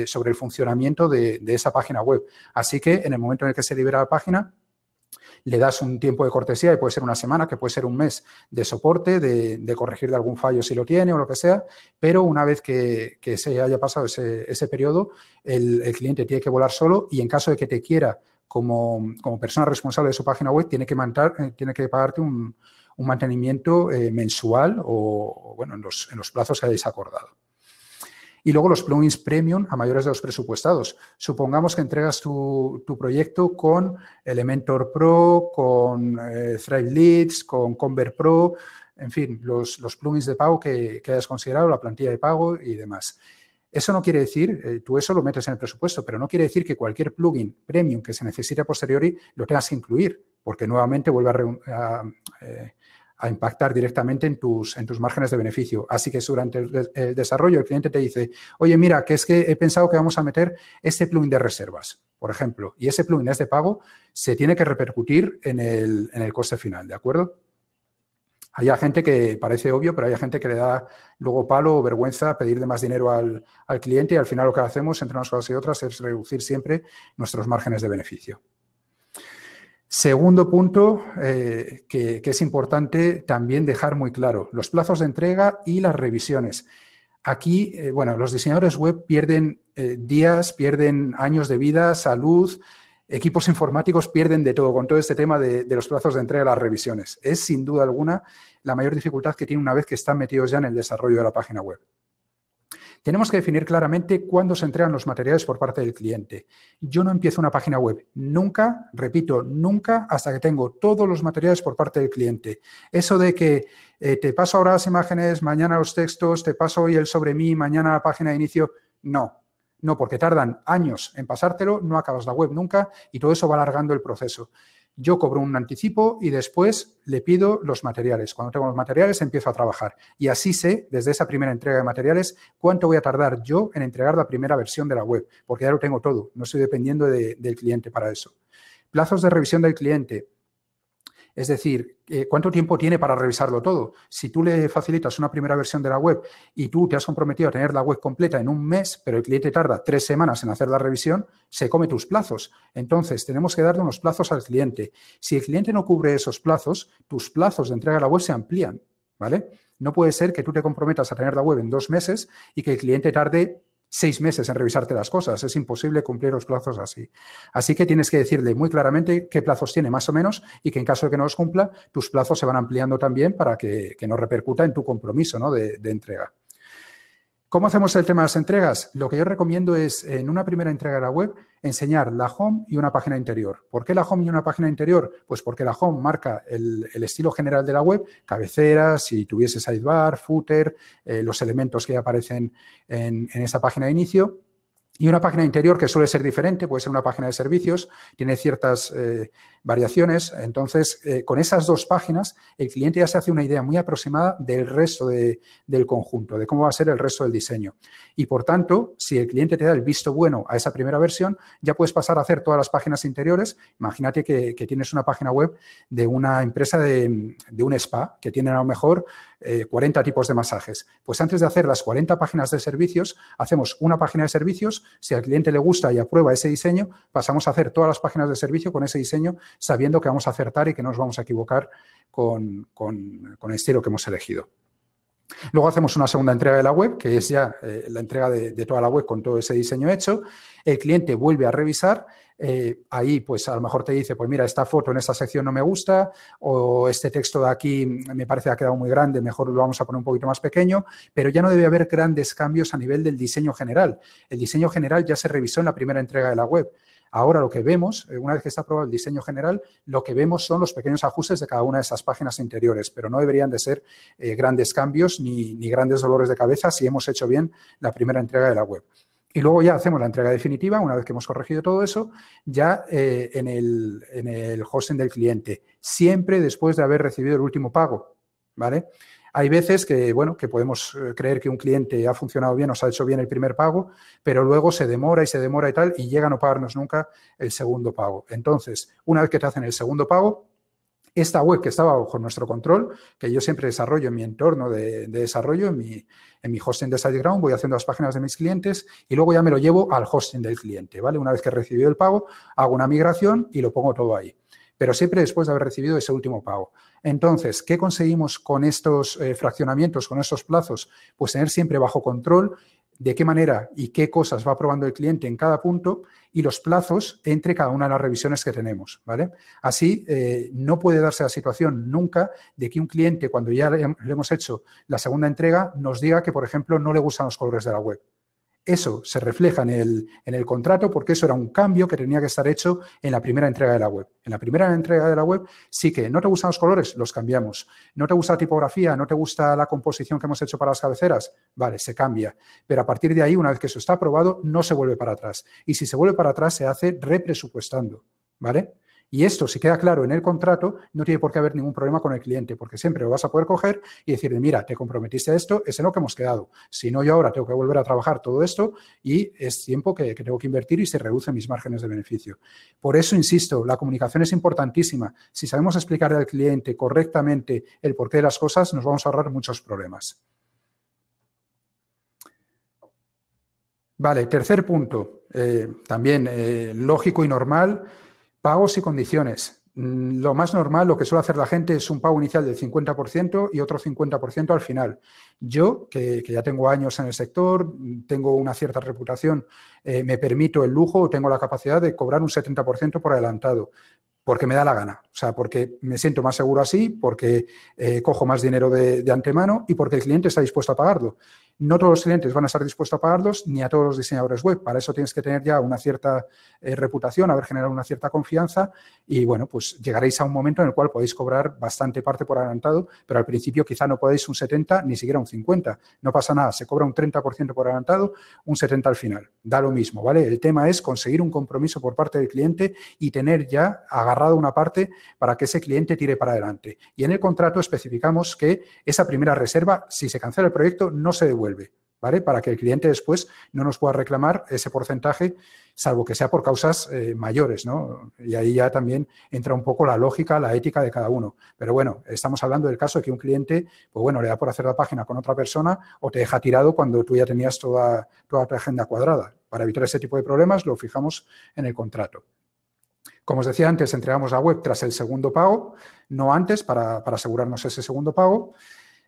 sobre el funcionamiento de esa página web. Así que en el momento en el que se libera la página, le das un tiempo de cortesía, que puede ser una semana, que puede ser un mes de soporte, de corregir de algún fallo si lo tiene o lo que sea, pero una vez que se haya pasado ese periodo, el cliente tiene que volar solo y en caso de que te quiera como persona responsable de su página web, tiene que pagarte un mantenimiento mensual o bueno, en los plazos que hayáis acordado. Y luego los plugins premium a mayores de los presupuestados. Supongamos que entregas tu proyecto con Elementor Pro, con Thrive Leads, con Convert Pro, en fin, los plugins de pago que hayas considerado, la plantilla de pago y demás. Eso no quiere decir, tú eso lo metes en el presupuesto, pero no quiere decir que cualquier plugin premium que se necesite a posteriori lo tengas que incluir, porque nuevamente vuelve a impactar directamente en tus márgenes de beneficio. Así que durante el desarrollo el cliente te dice, oye, mira, que es que he pensado que vamos a meter este plugin de reservas, por ejemplo, y ese plugin es de pago, se tiene que repercutir en el coste final, ¿de acuerdo? Hay gente que parece obvio, pero hay gente que le da luego palo o vergüenza pedirle más dinero al cliente y al final lo que hacemos entre unas cosas y otras es reducir siempre nuestros márgenes de beneficio. Segundo punto que es importante también dejar muy claro, los plazos de entrega y las revisiones. Aquí, bueno, los diseñadores web pierden días, pierden años de vida, salud, equipos informáticos pierden de todo con todo este tema de los plazos de entrega y las revisiones. Es, sin duda alguna, la mayor dificultad que tiene una vez que están metidos ya en el desarrollo de la página web. Tenemos que definir claramente cuándo se entregan los materiales por parte del cliente. Yo no empiezo una página web nunca, repito, nunca, hasta que tengo todos los materiales por parte del cliente. Eso de que te paso ahora las imágenes, mañana los textos, te paso hoy el sobre mí, mañana la página de inicio, no. No, porque tardan años en pasártelo, no acabas la web nunca y todo eso va alargando el proceso. Yo cobro un anticipo y después le pido los materiales. Cuando tengo los materiales empiezo a trabajar y así sé, desde esa primera entrega de materiales, cuánto voy a tardar yo en entregar la primera versión de la web, porque ya lo tengo todo, no estoy dependiendo del cliente para eso. Plazos de revisión del cliente. Es decir, ¿cuánto tiempo tiene para revisarlo todo? Si tú le facilitas una primera versión de la web y tú te has comprometido a tener la web completa en un mes, pero el cliente tarda 3 semanas en hacer la revisión, se come tus plazos. Entonces, tenemos que darle unos plazos al cliente. Si el cliente no cubre esos plazos, tus plazos de entrega de la web se amplían, ¿vale? No puede ser que tú te comprometas a tener la web en 2 meses y que el cliente tarde 6 meses en revisarte las cosas. Es imposible cumplir los plazos así. Así que tienes que decirle muy claramente qué plazos tiene más o menos y que en caso de que no los cumpla, tus plazos se van ampliando también para que no repercuta en tu compromiso, ¿no? de entrega. ¿Cómo hacemos el tema de las entregas? Lo que yo recomiendo es, en una primera entrega de la web, enseñar la home y una página interior. ¿Por qué la home y una página interior? Pues porque la home marca el estilo general de la web, cabecera, si tuviese sidebar, footer, los elementos que aparecen en esa página de inicio. Y una página interior que suele ser diferente, puede ser una página de servicios, tiene ciertas variaciones. Entonces, con esas dos páginas, el cliente ya se hace una idea muy aproximada del resto del conjunto, de cómo va a ser el resto del diseño. Y, por tanto, si el cliente te da el visto bueno a esa primera versión, ya puedes pasar a hacer todas las páginas interiores. Imagínate que tienes una página web de una empresa de un spa que tienen a lo mejor 40 tipos de masajes. Pues antes de hacer las 40 páginas de servicios, hacemos una página de servicios. Si al cliente le gusta y aprueba ese diseño, pasamos a hacer todas las páginas de servicio con ese diseño, sabiendo que vamos a acertar y que no nos vamos a equivocar con el estilo que hemos elegido. Luego hacemos una segunda entrega de la web, que es ya la entrega de toda la web con todo ese diseño hecho. El cliente vuelve a revisar. Ahí, pues, a lo mejor te dice, pues mira, esta foto en esta sección no me gusta, o este texto de aquí me parece que ha quedado muy grande, mejor lo vamos a poner un poquito más pequeño, pero ya no debe haber grandes cambios a nivel del diseño general. El diseño general ya se revisó en la primera entrega de la web. Ahora lo que vemos, una vez que está aprobado el diseño general, lo que vemos son los pequeños ajustes de cada una de esas páginas interiores, pero no deberían de ser grandes cambios ni grandes dolores de cabeza si hemos hecho bien la primera entrega de la web. Y luego ya hacemos la entrega definitiva, una vez que hemos corregido todo eso, ya en el hosting del cliente, siempre después de haber recibido el último pago, ¿vale? Hay veces que, bueno, que podemos creer que un cliente ha funcionado bien, nos ha hecho bien el primer pago, pero luego se demora y tal, y llega a no pagarnos nunca el segundo pago. Entonces, una vez que te hacen el segundo pago, esta web que estaba bajo nuestro control, que yo siempre desarrollo en mi entorno de desarrollo, en mi hosting de SiteGround, voy haciendo las páginas de mis clientes y luego ya me lo llevo al hosting del cliente, ¿vale? Una vez que he recibido el pago, hago una migración y lo pongo todo ahí. Pero siempre después de haber recibido ese último pago. Entonces, ¿qué conseguimos con estos fraccionamientos, con estos plazos? Pues tener siempre bajo control de qué manera y qué cosas va aprobando el cliente en cada punto y los plazos entre cada una de las revisiones que tenemos, ¿vale? Así, no puede darse la situación nunca de que un cliente, cuando ya le hemos hecho la segunda entrega, nos diga que, por ejemplo, no le gustan los colores de la web. Eso se refleja en el contrato porque eso era un cambio que tenía que estar hecho en la primera entrega de la web. En la primera entrega de la web sí que no te gustan los colores, los cambiamos. No te gusta la tipografía, no te gusta la composición que hemos hecho para las cabeceras, vale, se cambia. Pero a partir de ahí, una vez que eso está aprobado, no se vuelve para atrás. Y si se vuelve para atrás, se hace represupuestando, ¿vale? Y esto, si queda claro en el contrato, no tiene por qué haber ningún problema con el cliente, porque siempre lo vas a poder coger y decirle, mira, te comprometiste a esto, es en lo que hemos quedado. Si no, yo ahora tengo que volver a trabajar todo esto y es tiempo que tengo que invertir y se reducen mis márgenes de beneficio. Por eso, insisto, la comunicación es importantísima. Si sabemos explicarle al cliente correctamente el porqué de las cosas, nos vamos a ahorrar muchos problemas. Vale, tercer punto, también lógico y normal. Pagos y condiciones. Lo más normal, lo que suele hacer la gente es un pago inicial del 50% y otro 50% al final. Yo, que ya tengo años en el sector, tengo una cierta reputación, me permito el lujo o tengo la capacidad de cobrar un 70% por adelantado, porque me da la gana. O sea, porque me siento más seguro así, porque cojo más dinero de antemano y porque el cliente está dispuesto a pagarlo. No todos los clientes van a estar dispuestos a pagarlos, ni a todos los diseñadores web. Para eso tienes que tener ya una cierta reputación, haber generado una cierta confianza y, bueno, pues llegaréis a un momento en el cual podéis cobrar bastante parte por adelantado, pero al principio quizá no podéis un 70, ni siquiera un 50. No pasa nada, se cobra un 30% por adelantado, un 70% al final. Da lo mismo, ¿vale? El tema es conseguir un compromiso por parte del cliente y tener ya agarrado una parte para que ese cliente tire para adelante. Y en el contrato especificamos que esa primera reserva, si se cancela el proyecto, no se devuelve, ¿vale? Para que el cliente después no nos pueda reclamar ese porcentaje, salvo que sea por causas mayores, ¿no? Y ahí ya también entra un poco la lógica, la ética de cada uno. Pero bueno, estamos hablando del caso de que un cliente, pues bueno, le da por hacer la página con otra persona o te deja tirado cuando tú ya tenías toda tu agenda cuadrada. Para evitar ese tipo de problemas, lo fijamos en el contrato. Como os decía antes, entregamos la web tras el segundo pago, no antes, para asegurarnos ese segundo pago.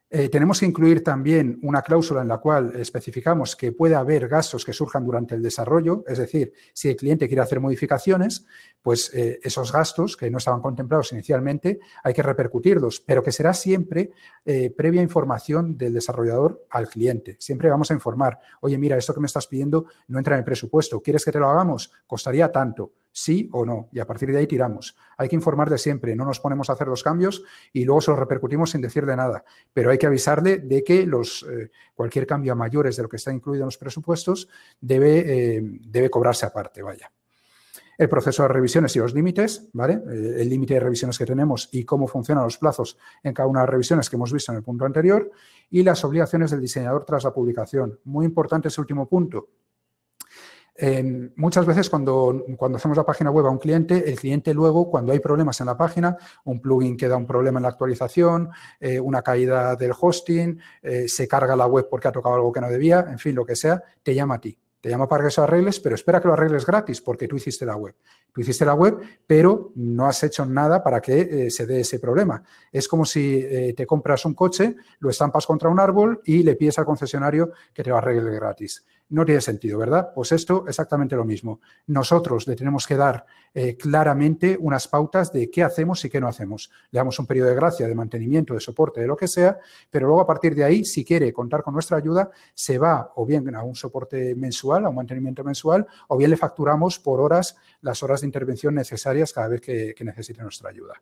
Tenemos que incluir también una cláusula en la cual especificamos que puede haber gastos que surjan durante el desarrollo, es decir, si el cliente quiere hacer modificaciones, pues esos gastos que no estaban contemplados inicialmente hay que repercutirlos, pero que será siempre previa información del desarrollador al cliente. Siempre vamos a informar, oye, mira, esto que me estás pidiendo no entra en el presupuesto, ¿quieres que te lo hagamos? Costaría tanto. sí o no, y a partir de ahí tiramos. Hay que informar de siempre, no nos ponemos a hacer los cambios y luego se los repercutimos sin decirle nada, pero hay que avisarle de que cualquier cambio a mayores de lo que está incluido en los presupuestos debe cobrarse aparte, vaya. El proceso de revisiones y los límites, ¿vale? El límite de revisiones que tenemos y cómo funcionan los plazos en cada una de las revisiones que hemos visto en el punto anterior, y las obligaciones del diseñador tras la publicación. Muy importante ese último punto. Muchas veces cuando hacemos la página web a un cliente, el cliente luego, cuando hay problemas en la página, un plugin que da un problema en la actualización, una caída del hosting, se carga la web porque ha tocado algo que no debía, en fin, lo que sea, te llama a ti. Te llama para que eso arregles, pero espera que lo arregles gratis porque tú hiciste la web. Tú hiciste la web, pero no has hecho nada para que se dé ese problema. Es como si te compras un coche, lo estampas contra un árbol y le pides al concesionario que te lo arregle gratis. No tiene sentido, ¿verdad? Pues esto exactamente lo mismo. Nosotros le tenemos que dar claramente unas pautas de qué hacemos y qué no hacemos. Le damos un periodo de gracia, de mantenimiento, de soporte, de lo que sea, pero luego a partir de ahí, si quiere contar con nuestra ayuda, se va o bien a un soporte mensual, a un mantenimiento mensual, o bien le facturamos por horas las horas de intervención necesarias cada vez que necesite nuestra ayuda.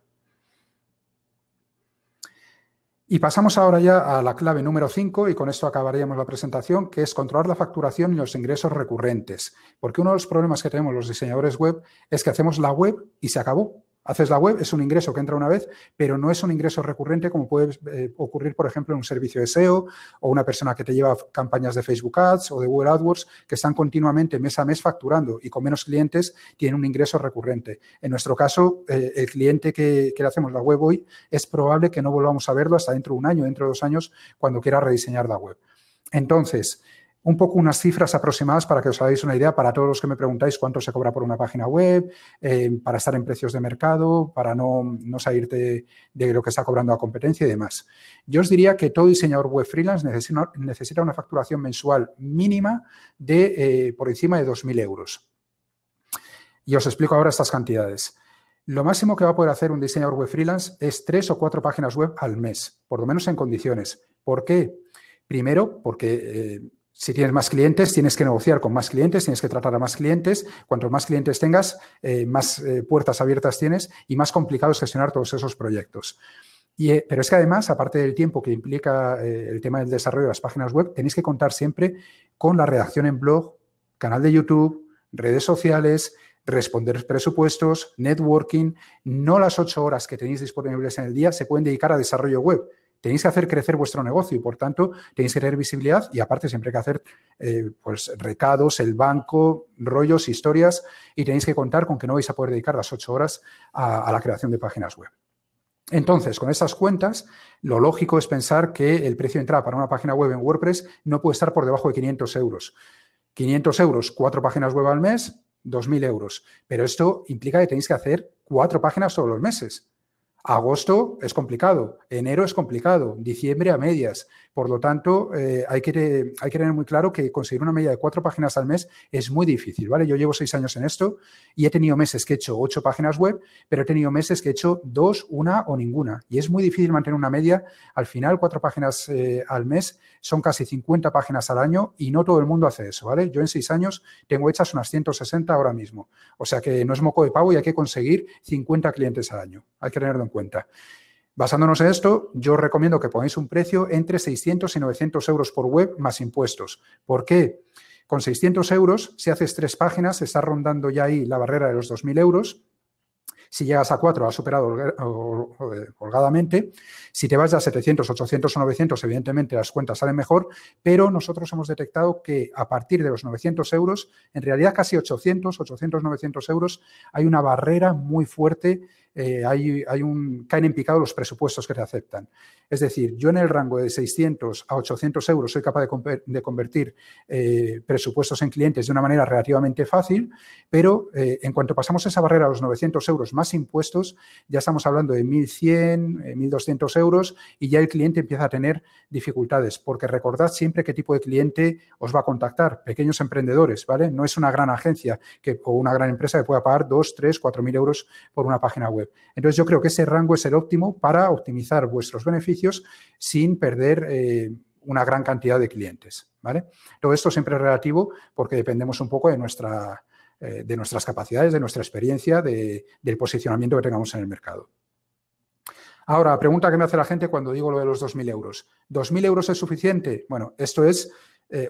Y pasamos ahora ya a la clave número 5 y con esto acabaríamos la presentación, que es controlar la facturación y los ingresos recurrentes. Porque uno de los problemas que tenemos los diseñadores web es que hacemos la web y se acabó. Haces la web, es un ingreso que entra una vez, pero no es un ingreso recurrente como puede ocurrir, por ejemplo, en un servicio de SEO o una persona que te lleva campañas de Facebook Ads o de Google AdWords que están continuamente mes a mes facturando y con menos clientes tienen un ingreso recurrente. En nuestro caso, el cliente que le hacemos la web hoy es probable que no volvamos a verlo hasta dentro de un año, dentro de 2 años, cuando quiera rediseñar la web. Entonces, un poco unas cifras aproximadas para que os hagáis una idea para todos los que me preguntáis cuánto se cobra por una página web, para estar en precios de mercado, para no salirte de lo que está cobrando la competencia y demás. Yo os diría que todo diseñador web freelance necesita una facturación mensual mínima de por encima de 2.000 euros. Y os explico ahora estas cantidades. Lo máximo que va a poder hacer un diseñador web freelance es 3 o 4 páginas web al mes, por lo menos en condiciones. ¿Por qué? Primero, porque si tienes más clientes, tienes que negociar con más clientes, tienes que tratar a más clientes. Cuantos más clientes tengas, más puertas abiertas tienes y más complicado es gestionar todos esos proyectos. Pero es que además, aparte del tiempo que implica el tema del desarrollo de las páginas web, tenéis que contar siempre con la redacción en blog, canal de YouTube, redes sociales, responder presupuestos, networking. No las 8 horas que tenéis disponibles en el día se pueden dedicar a desarrollo web. Tenéis que hacer crecer vuestro negocio y, por tanto, tenéis que tener visibilidad y, aparte, siempre hay que hacer pues, recados, el banco, rollos, historias y tenéis que contar con que no vais a poder dedicar las 8 horas a la creación de páginas web. Entonces, con estas cuentas, lo lógico es pensar que el precio de entrada para una página web en WordPress no puede estar por debajo de 500 euros. 500 euros, 4 páginas web al mes, 2.000 euros. Pero esto implica que tenéis que hacer 4 páginas todos los meses. Agosto es complicado, enero es complicado, diciembre a medias. Por lo tanto, hay que tener muy claro que conseguir una media de 4 páginas al mes es muy difícil, ¿vale? Yo llevo 6 años en esto y he tenido meses que he hecho 8 páginas web, pero he tenido meses que he hecho 2, 1 o ninguna. Y es muy difícil mantener una media. Al final, 4 páginas al mes son casi 50 páginas al año y no todo el mundo hace eso, ¿vale? Yo en 6 años tengo hechas unas 160 ahora mismo. O sea que no es moco de pavo y hay que conseguir 50 clientes al año. Hay que tenerlo en cuenta. Basándonos en esto, yo os recomiendo que pongáis un precio entre 600 y 900 euros por web más impuestos. ¿Por qué? Con 600 euros, si haces 3 páginas, estás rondando ya ahí la barrera de los 2.000 euros. Si llegas a 4, has superado holgadamente. Si te vas ya a 700, 800 o 900, evidentemente las cuentas salen mejor, pero nosotros hemos detectado que a partir de los 900 euros, en realidad casi 800, 900 euros, hay una barrera muy fuerte, caen en picado los presupuestos que te aceptan. Es decir, yo en el rango de 600 a 800 euros soy capaz de convertir presupuestos en clientes de una manera relativamente fácil, pero en cuanto pasamos esa barrera a los 900 euros más impuestos, ya estamos hablando de 1.100, 1.200 euros y ya el cliente empieza a tener dificultades, porque recordad siempre qué tipo de cliente os va a contactar. Pequeños emprendedores, ¿vale? No es una gran agencia o una gran empresa que pueda pagar 2, 3, 4.000 euros por una página web. Entonces, yo creo que ese rango es el óptimo para optimizar vuestros beneficios sin perder una gran cantidad de clientes, ¿vale? Todo esto siempre es relativo porque dependemos un poco de nuestra de nuestras capacidades, de nuestra experiencia, del posicionamiento que tengamos en el mercado. Ahora, pregunta que me hace la gente cuando digo lo de los 2.000 euros. ¿2.000 euros es suficiente? Bueno, esto es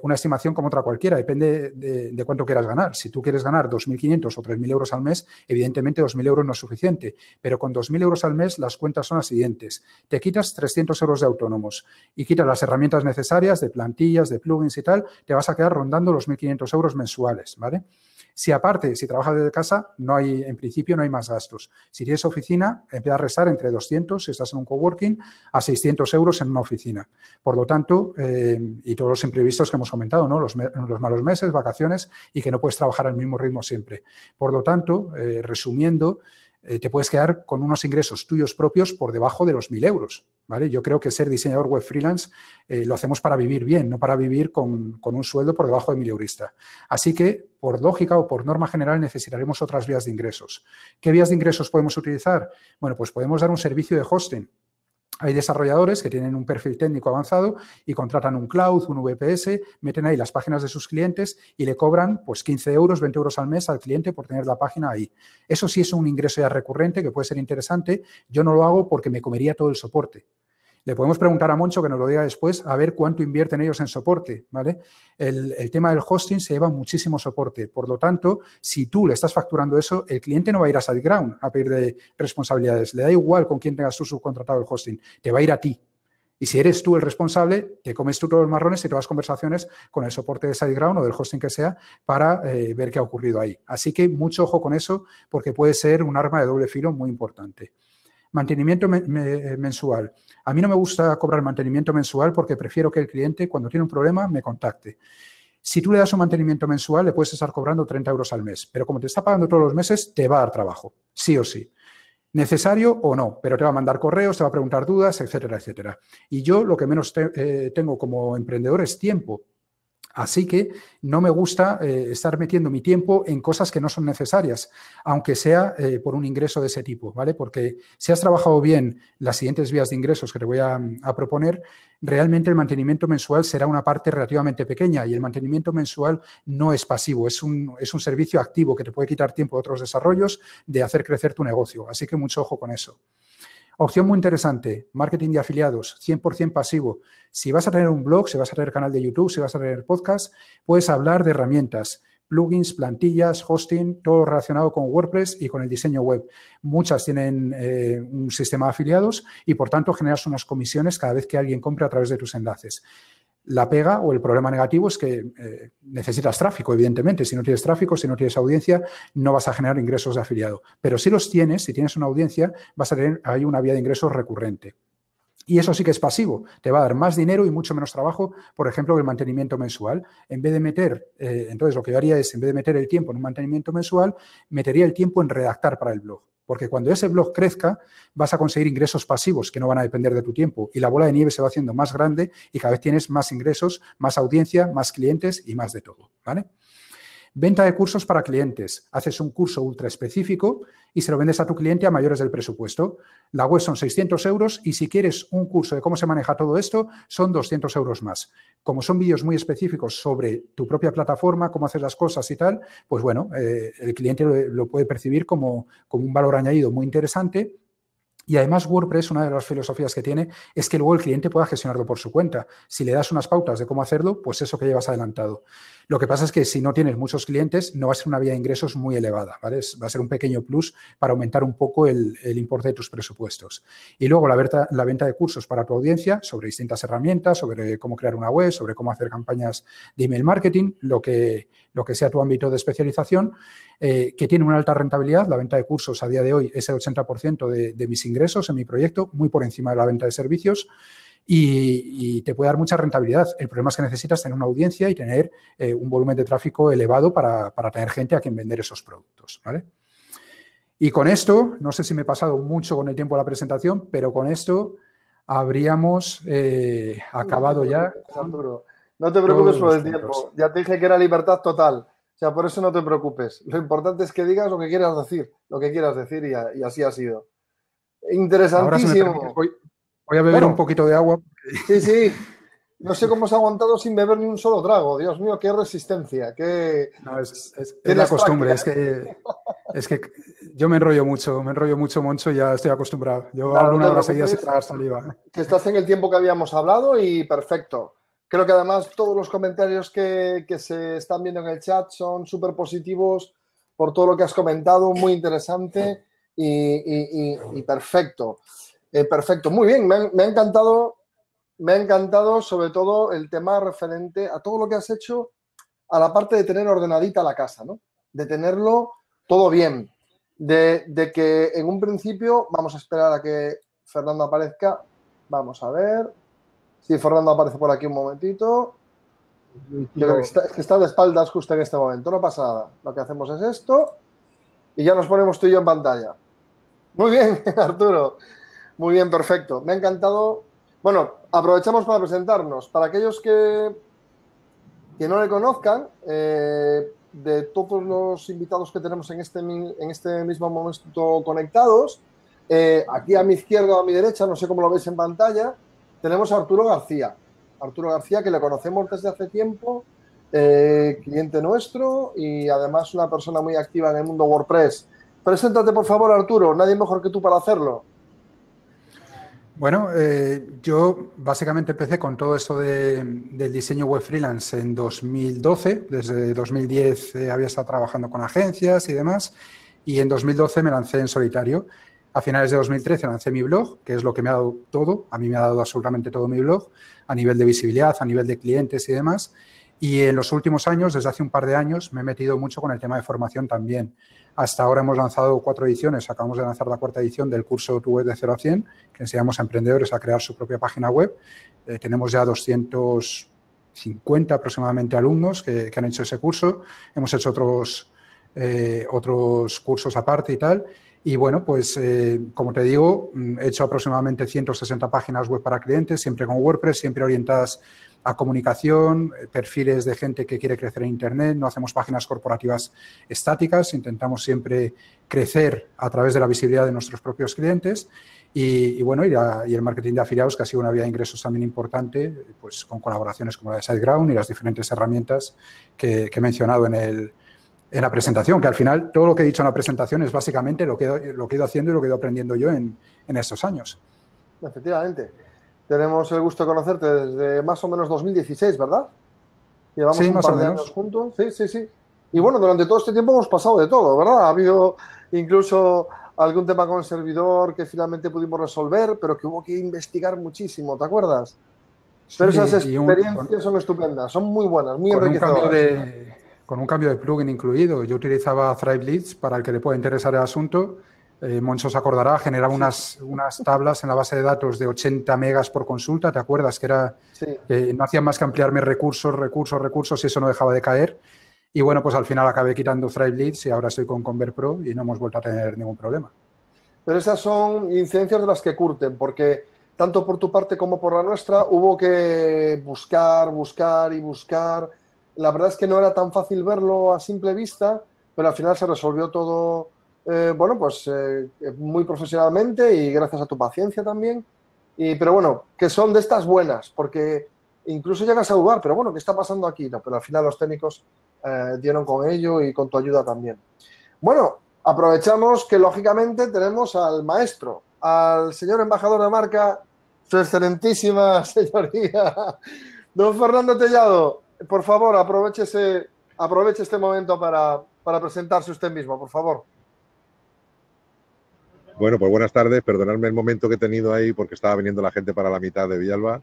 una estimación como otra cualquiera, depende de cuánto quieras ganar. Si tú quieres ganar 2.500 o 3.000 euros al mes, evidentemente 2.000 euros no es suficiente, pero con 2.000 euros al mes las cuentas son las siguientes. Te quitas 300 euros de autónomos y quitas las herramientas necesarias de plantillas, de plugins y tal, te vas a quedar rondando los 1.500 euros mensuales, ¿vale? Si aparte, si trabajas desde casa, en principio no hay más gastos. Si tienes oficina, empieza a restar entre 200, si estás en un coworking, a 600 euros en una oficina. Por lo tanto, y todos los imprevistos que hemos comentado, ¿no? Los malos meses, vacaciones y que no puedes trabajar al mismo ritmo siempre. Por lo tanto, resumiendo, te puedes quedar con unos ingresos tuyos propios por debajo de los 1.000 euros. ¿Vale? Yo creo que ser diseñador web freelance lo hacemos para vivir bien, no para vivir con un sueldo por debajo de 1.000 eurista. Así que, por lógica o por norma general, necesitaremos otras vías de ingresos. ¿Qué vías de ingresos podemos utilizar? Bueno, pues podemos dar un servicio de hosting. Hay desarrolladores que tienen un perfil técnico avanzado y contratan un cloud, un VPS, meten ahí las páginas de sus clientes y le cobran pues 15 euros, 20 euros al mes al cliente por tener la página ahí. Eso sí es un ingreso ya recurrente que puede ser interesante. Yo no lo hago porque me comería todo el soporte. Le podemos preguntar a Moncho, que nos lo diga después, a ver cuánto invierten ellos en soporte, ¿vale? El tema del hosting se lleva muchísimo soporte. Por lo tanto, si tú le estás facturando eso, el cliente no va a ir a SiteGround a pedir responsabilidades. Le da igual con quién tengas tú subcontratado el hosting. Te va a ir a ti. Y si eres tú el responsable, te comes tú todos los marrones y te vas conversaciones con el soporte de SiteGround o del hosting que sea para ver qué ha ocurrido ahí. Así que mucho ojo con eso porque puede ser un arma de doble filo muy importante. Mantenimiento mensual. A mí no me gusta cobrar mantenimiento mensual porque prefiero que el cliente, cuando tiene un problema, me contacte. Si tú le das un mantenimiento mensual, le puedes estar cobrando 30 euros al mes, pero como te está pagando todos los meses, te va a dar trabajo, sí o sí. Necesario o no, pero te va a mandar correos, te va a preguntar dudas, etcétera, etcétera. Y yo lo que menos tengo como emprendedor es tiempo. Así que no me gusta estar metiendo mi tiempo en cosas que no son necesarias, aunque sea por un ingreso de ese tipo, ¿vale? Porque si has trabajado bien las siguientes vías de ingresos que te voy a proponer, realmente el mantenimiento mensual será una parte relativamente pequeña y el mantenimiento mensual no es pasivo, es un servicio activo que te puede quitar tiempo de otros desarrollos, de hacer crecer tu negocio. Así que mucho ojo con eso. Opción muy interesante, marketing de afiliados, 100% pasivo. Si vas a tener un blog, si vas a tener canal de YouTube, si vas a tener podcast, puedes hablar de herramientas, plugins, plantillas, hosting, todo relacionado con WordPress y con el diseño web. Muchas tienen un sistema de afiliados y, por tanto, generas unas comisiones cada vez que alguien compre a través de tus enlaces. La pega o el problema negativo es que necesitas tráfico, evidentemente. Si no tienes tráfico, si no tienes audiencia, no vas a generar ingresos de afiliado. Pero si los tienes, si tienes una audiencia, vas a tener ahí una vía de ingresos recurrente. Y eso sí que es pasivo. Te va a dar más dinero y mucho menos trabajo, por ejemplo, que el mantenimiento mensual. En vez de meter, entonces lo que yo haría es, en vez de meter el tiempo en un mantenimiento mensual, metería el tiempo en redactar para el blog. Porque cuando ese blog crezca, vas a conseguir ingresos pasivos que no van a depender de tu tiempo. Y la bola de nieve se va haciendo más grande y cada vez tienes más ingresos, más audiencia, más clientes y más de todo, ¿vale? Venta de cursos para clientes. Haces un curso ultra específico y se lo vendes a tu cliente a mayores del presupuesto. La web son 600 euros y si quieres un curso de cómo se maneja todo esto, son 200 euros más. Como son vídeos muy específicos sobre tu propia plataforma, cómo haces las cosas y tal, pues bueno, el cliente lo puede percibir como un valor añadido muy interesante. Y además WordPress, una de las filosofías que tiene es que luego el cliente pueda gestionarlo por su cuenta. Si le das unas pautas de cómo hacerlo, pues eso que llevas adelantado. Lo que pasa es que si no tienes muchos clientes, no va a ser una vía de ingresos muy elevada, ¿vale? Va a ser un pequeño plus para aumentar un poco el importe de tus presupuestos. Y luego la venta de cursos para tu audiencia sobre distintas herramientas, sobre cómo crear una web, sobre cómo hacer campañas de email marketing, lo que sea tu ámbito de especialización, que tiene una alta rentabilidad. La venta de cursos a día de hoy es el 80% de mis ingresos en mi proyecto, muy por encima de la venta de servicios. Y te puede dar mucha rentabilidad. El problema es que necesitas tener una audiencia y tener un volumen de tráfico elevado para tener gente a quien vender esos productos, ¿vale? Y con esto, no sé si me he pasado mucho con el tiempo de la presentación, pero con esto habríamos acabado ya. No te preocupes por el tiempo. Ya te dije que era libertad total. O sea, por eso no te preocupes. Lo importante es que digas lo que quieras decir y así ha sido. Interesantísimo. Voy a beber un poquito de agua. Sí. No sé cómo se ha aguantado sin beber ni un solo trago. Dios mío, qué resistencia. No, es la costumbre. Es que yo me enrollo mucho, Moncho, y ya estoy acostumbrado. Yo Nada, hablo no una te hora seguida sin preocupes, tragar saliva. que estás en el tiempo que habíamos hablado y perfecto. Creo que además todos los comentarios que se están viendo en el chat son súper positivos por todo lo que has comentado, muy interesante y perfecto. Perfecto, muy bien, me ha encantado sobre todo el tema referente a todo lo que has hecho a la parte de tener ordenadita la casa, ¿no? De tenerlo todo bien, de que en un principio, vamos a esperar a que Fernando aparezca, vamos a ver, si Fernando aparece por aquí un momentito, yo creo que está de espaldas justo en este momento, no pasa nada, lo que hacemos es esto y ya nos ponemos tú y yo en pantalla. Muy bien, Arturo, muy bien, perfecto, me ha encantado. Bueno, aprovechamos para presentarnos, para aquellos que no le conozcan, de todos los invitados que tenemos en este mismo momento conectados, aquí a mi izquierda o a mi derecha, no sé cómo lo veis en pantalla, tenemos a Arturo García. Arturo García, que le conocemos desde hace tiempo, cliente nuestro y además una persona muy activa en el mundo WordPress. Preséntate, por favor, Arturo, nadie mejor que tú para hacerlo. Bueno, yo básicamente empecé con todo esto del diseño web freelance en 2012. Desde 2010 había estado trabajando con agencias y demás, y en 2012 me lancé en solitario. A finales de 2013 lancé mi blog, que es lo que me ha dado todo. A mí me ha dado absolutamente todo mi blog, a nivel de visibilidad, a nivel de clientes y demás. Y en los últimos años, desde hace un par de años, me he metido mucho con el tema de formación también. Hasta ahora hemos lanzado 4 ediciones, acabamos de lanzar la 4ª edición del curso Tu Web de 0 a 100, que enseñamos a emprendedores a crear su propia página web. Tenemos ya 250 aproximadamente alumnos que han hecho ese curso. Hemos hecho otros cursos aparte y tal. Y bueno, pues como te digo, he hecho aproximadamente 160 páginas web para clientes, siempre con WordPress, siempre orientadas a comunicación, perfiles de gente que quiere crecer en Internet. No hacemos páginas corporativas estáticas, intentamos siempre crecer a través de la visibilidad de nuestros propios clientes. Y bueno, y el marketing de afiliados, que ha sido una vía de ingresos también importante, pues con colaboraciones como la de SiteGround y las diferentes herramientas que he mencionado en la presentación, que al final todo lo que he dicho en la presentación es básicamente lo que he ido haciendo y lo que he ido aprendiendo yo en estos años. Efectivamente. Tenemos el gusto de conocerte desde más o menos 2016, ¿verdad? Llevamos sí, un más par o de menos. años juntos. Sí, sí, sí. Y bueno, durante todo este tiempo hemos pasado de todo, ¿verdad? Ha habido incluso algún tema con el servidor que finalmente pudimos resolver, pero que hubo que investigar muchísimo, ¿te acuerdas? Pero Sí, esas y experiencias son estupendas, son muy buenas, muy con un enriquecedoras. con un cambio de plugin incluido. Yo utilizaba Thrive Leads, para el que le pueda interesar el asunto. Moncho se acordará, generaba unas tablas en la base de datos de 80 megas por consulta. ¿Te acuerdas? Que Sí. no hacía más que ampliarme recursos y eso no dejaba de caer. Y bueno, pues al final acabé quitando Thrive Leads y ahora estoy con ConvertPro y no hemos vuelto a tener ningún problema. Pero esas son incidencias de las que curten, porque tanto por tu parte como por la nuestra hubo que buscar. La verdad es que no era tan fácil verlo a simple vista, pero al final se resolvió todo, bueno, pues muy profesionalmente y gracias a tu paciencia también. Pero bueno, que son de estas buenas, porque incluso llegas a dudar, pero bueno, ¿qué está pasando aquí? No, pero al final los técnicos dieron con ello y con tu ayuda también. Bueno, aprovechamos que lógicamente tenemos al maestro, al señor embajador de marca, su excelentísima señoría, don Fernando Tellado. Por favor, aproveche este momento para presentarse usted mismo, por favor. Bueno, pues buenas tardes. Perdonadme el momento que he tenido ahí porque estaba viniendo la gente para la mitad de Villalba.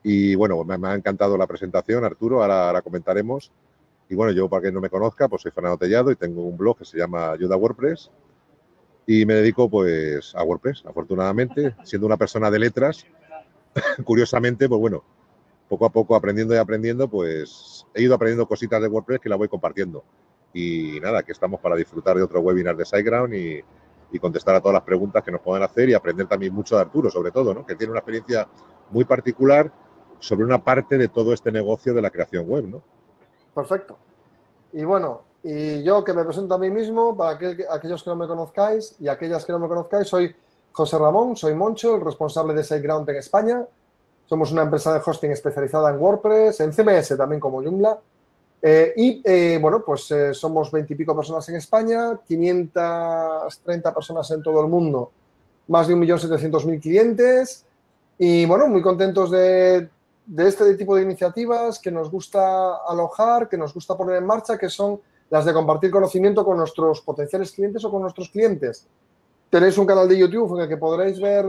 Y bueno, me ha encantado la presentación, Arturo. Ahora comentaremos. Y bueno, yo, para quien no me conozca, pues soy Fernando Tellado y tengo un blog que se llama Ayuda WordPress. Y me dedico pues a WordPress, afortunadamente, siendo una persona de letras. Curiosamente, pues bueno, poco a poco aprendiendo, pues he ido aprendiendo cositas de WordPress que la voy compartiendo. Y nada, aquí estamos para disfrutar de otro webinar de SiteGround y contestar a todas las preguntas que nos puedan hacer y aprender también mucho de Arturo, sobre todo, ¿no? Que tiene una experiencia muy particular sobre una parte de todo este negocio de la creación web, ¿no? Perfecto. Y bueno, y yo que me presento a mí mismo, para aquellos que no me conozcáis y aquellas que no me conozcáis, soy José Ramón, soy Moncho, el responsable de SiteGround en España. Somos una empresa de hosting especializada en WordPress, en CMS también como Joomla. Bueno, pues somos 20 y pico personas en España, 530 personas en todo el mundo, más de 1.700.000 clientes. Y bueno, muy contentos de este tipo de iniciativas que nos gusta alojar, que nos gusta poner en marcha, que son las de compartir conocimiento con nuestros potenciales clientes o con nuestros clientes. Tenéis un canal de YouTube en el que podréis ver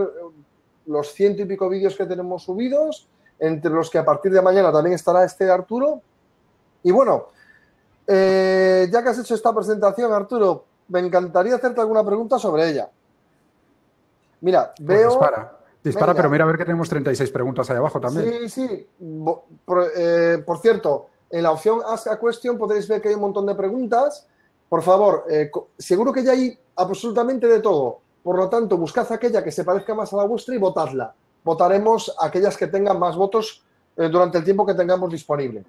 los 100 y pico vídeos que tenemos subidos, entre los que a partir de mañana también estará este Arturo. Y bueno, ya que has hecho esta presentación, Arturo, me encantaría hacerte alguna pregunta sobre ella. Mira, veo... Pues dispara, pero mira a ver que tenemos 36 preguntas ahí abajo también. Sí. Por cierto, en la opción Ask a Question podréis ver que hay un montón de preguntas. Por favor, seguro que ya hay absolutamente de todo. Por lo tanto, buscad aquella que se parezca más a la vuestra y votadla. Votaremos aquellas que tengan más votos durante el tiempo que tengamos disponible.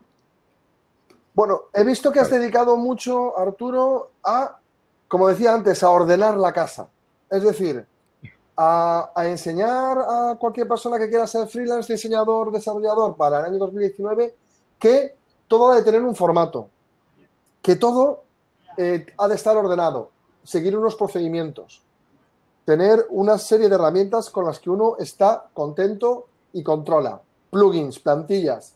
Bueno, he visto que has dedicado mucho, Arturo, a, como decía antes, a ordenar la casa. Es decir, a enseñar a cualquier persona que quiera ser freelance, diseñador, desarrollador para el año 2019, que todo ha de tener un formato, que todo ha de estar ordenado, seguir unos procedimientos, tener una serie de herramientas con las que uno está contento y controla, plugins, plantillas.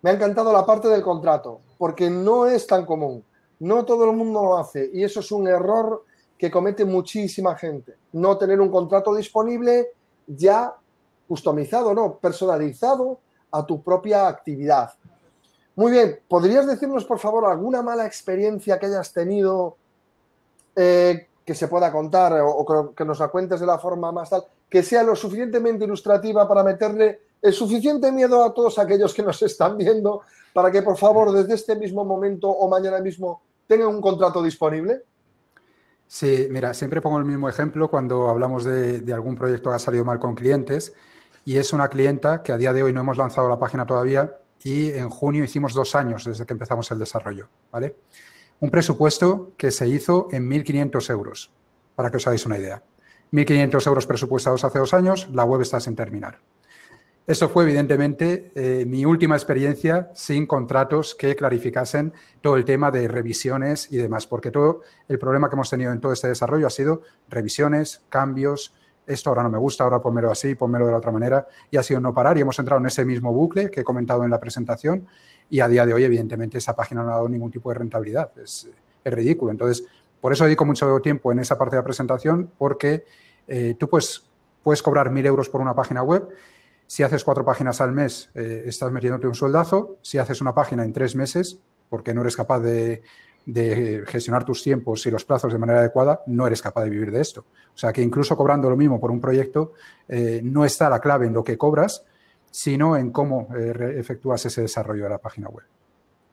Me ha encantado la parte del contrato, porque no es tan común, no todo el mundo lo hace y eso es un error que comete muchísima gente. No tener un contrato disponible ya customizado, no, personalizado a tu propia actividad. Muy bien, ¿podrías decirnos, por favor, alguna mala experiencia que hayas tenido que se pueda contar o que nos la cuentes de la forma más tal, que sea lo suficientemente ilustrativa para meterle el suficiente miedo a todos aquellos que nos están viendo para que, por favor, desde este mismo momento o mañana mismo tengan un contrato disponible? Sí, mira, siempre pongo el mismo ejemplo cuando hablamos de algún proyecto que ha salido mal con clientes y es una clienta que a día de hoy no hemos lanzado la página todavía y en junio hicimos 2 años desde que empezamos el desarrollo, ¿vale? Un presupuesto que se hizo en 1.500 euros, para que os hagáis una idea. 1.500 euros presupuestados hace 2 años, la web está sin terminar. Esto fue, evidentemente, mi última experiencia sin contratos que clarificasen todo el tema de revisiones y demás, porque todo el problema que hemos tenido en todo este desarrollo ha sido revisiones, cambios, esto ahora no me gusta, ahora ponmelo así, ponmelo de la otra manera, y ha sido no parar y hemos entrado en ese mismo bucle que he comentado en la presentación y a día de hoy, evidentemente, esa página no ha dado ningún tipo de rentabilidad. Es ridículo. Entonces, por eso dedico mucho tiempo en esa parte de la presentación, porque tú puedes cobrar 1.000 euros por una página web. Si haces 4 páginas al mes, estás metiéndote un sueldazo. Si haces una página en 3 meses, porque no eres capaz de gestionar tus tiempos y los plazos de manera adecuada, no eres capaz de vivir de esto. O sea, que incluso cobrando lo mismo por un proyecto, no está la clave en lo que cobras, sino en cómo efectúas ese desarrollo de la página web.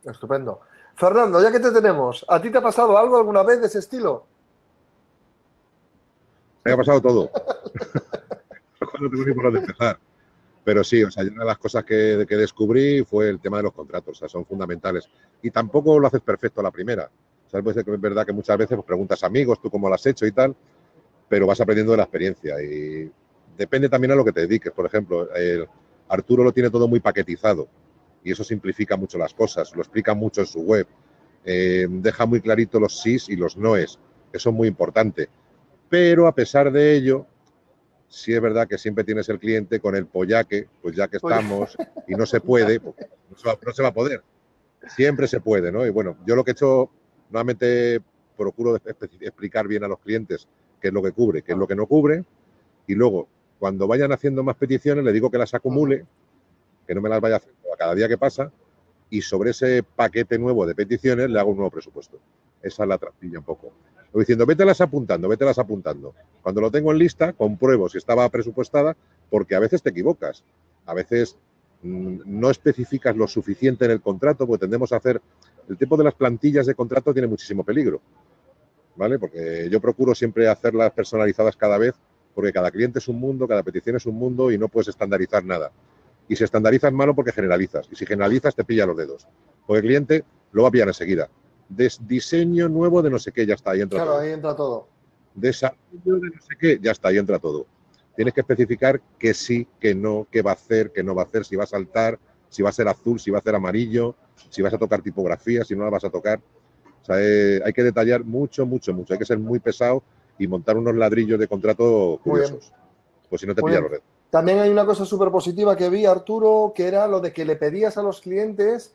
Estupendo. Fernando, ya que te tenemos, ¿a ti te ha pasado algo alguna vez de ese estilo? Me ha pasado todo. No tengo ni por dónde empezar. Pero sí, o sea, una de las cosas que descubrí fue el tema de los contratos, o sea, son fundamentales. Y tampoco lo haces perfecto a la primera. O sea, pues es verdad que muchas veces pues, preguntas a amigos, tú cómo lo has hecho y tal, pero vas aprendiendo de la experiencia. Y depende también a lo que te dediques. Por ejemplo, Arturo lo tiene todo muy paquetizado y eso simplifica mucho las cosas, lo explica mucho en su web. Deja muy clarito los sís y los noes, que son muy importantes. Pero a pesar de ello, sí es verdad que siempre tienes el cliente con el pollaque, pues ya que estamos y no se puede, pues no se va a poder. Siempre se puede, ¿no? Y bueno, yo lo que he hecho, nuevamente procuro explicar bien a los clientes qué es lo que cubre, qué es lo que no cubre, y luego, cuando vayan haciendo más peticiones, le digo que las acumule, que no me las vaya haciendo a cada día que pasa, y sobre ese paquete nuevo de peticiones le hago un nuevo presupuesto. Esa es la trampilla un poco. Voy diciendo, vételas apuntando, vételas apuntando. Cuando lo tengo en lista, compruebo si estaba presupuestada, porque a veces te equivocas. A veces no especificas lo suficiente en el contrato, porque tendemos a hacer... El tipo de las plantillas de contrato tiene muchísimo peligro, ¿vale? Porque yo procuro siempre hacerlas personalizadas cada vez, porque cada cliente es un mundo, cada petición es un mundo y no puedes estandarizar nada. Y si estandarizas malo porque generalizas. Y si generalizas te pilla los dedos. Porque el cliente lo va a pillar enseguida. Diseño nuevo de no sé qué, ya está, ahí entra todo. Claro, ahí entra todo. Desarrollo de no sé qué, ya está, ahí entra todo. tienes que especificar que sí, que no, qué va a hacer, qué no va a hacer, si va a saltar, si va a ser azul, si va a ser amarillo, si vas a tocar tipografía, si no la vas a tocar. O sea, hay que detallar mucho, mucho, mucho. Hay que ser muy pesado y montar unos ladrillos de contrato curiosos. Pues si no te pillas los dedos. También hay una cosa súper positiva que vi, Arturo, que era lo de que le pedías a los clientes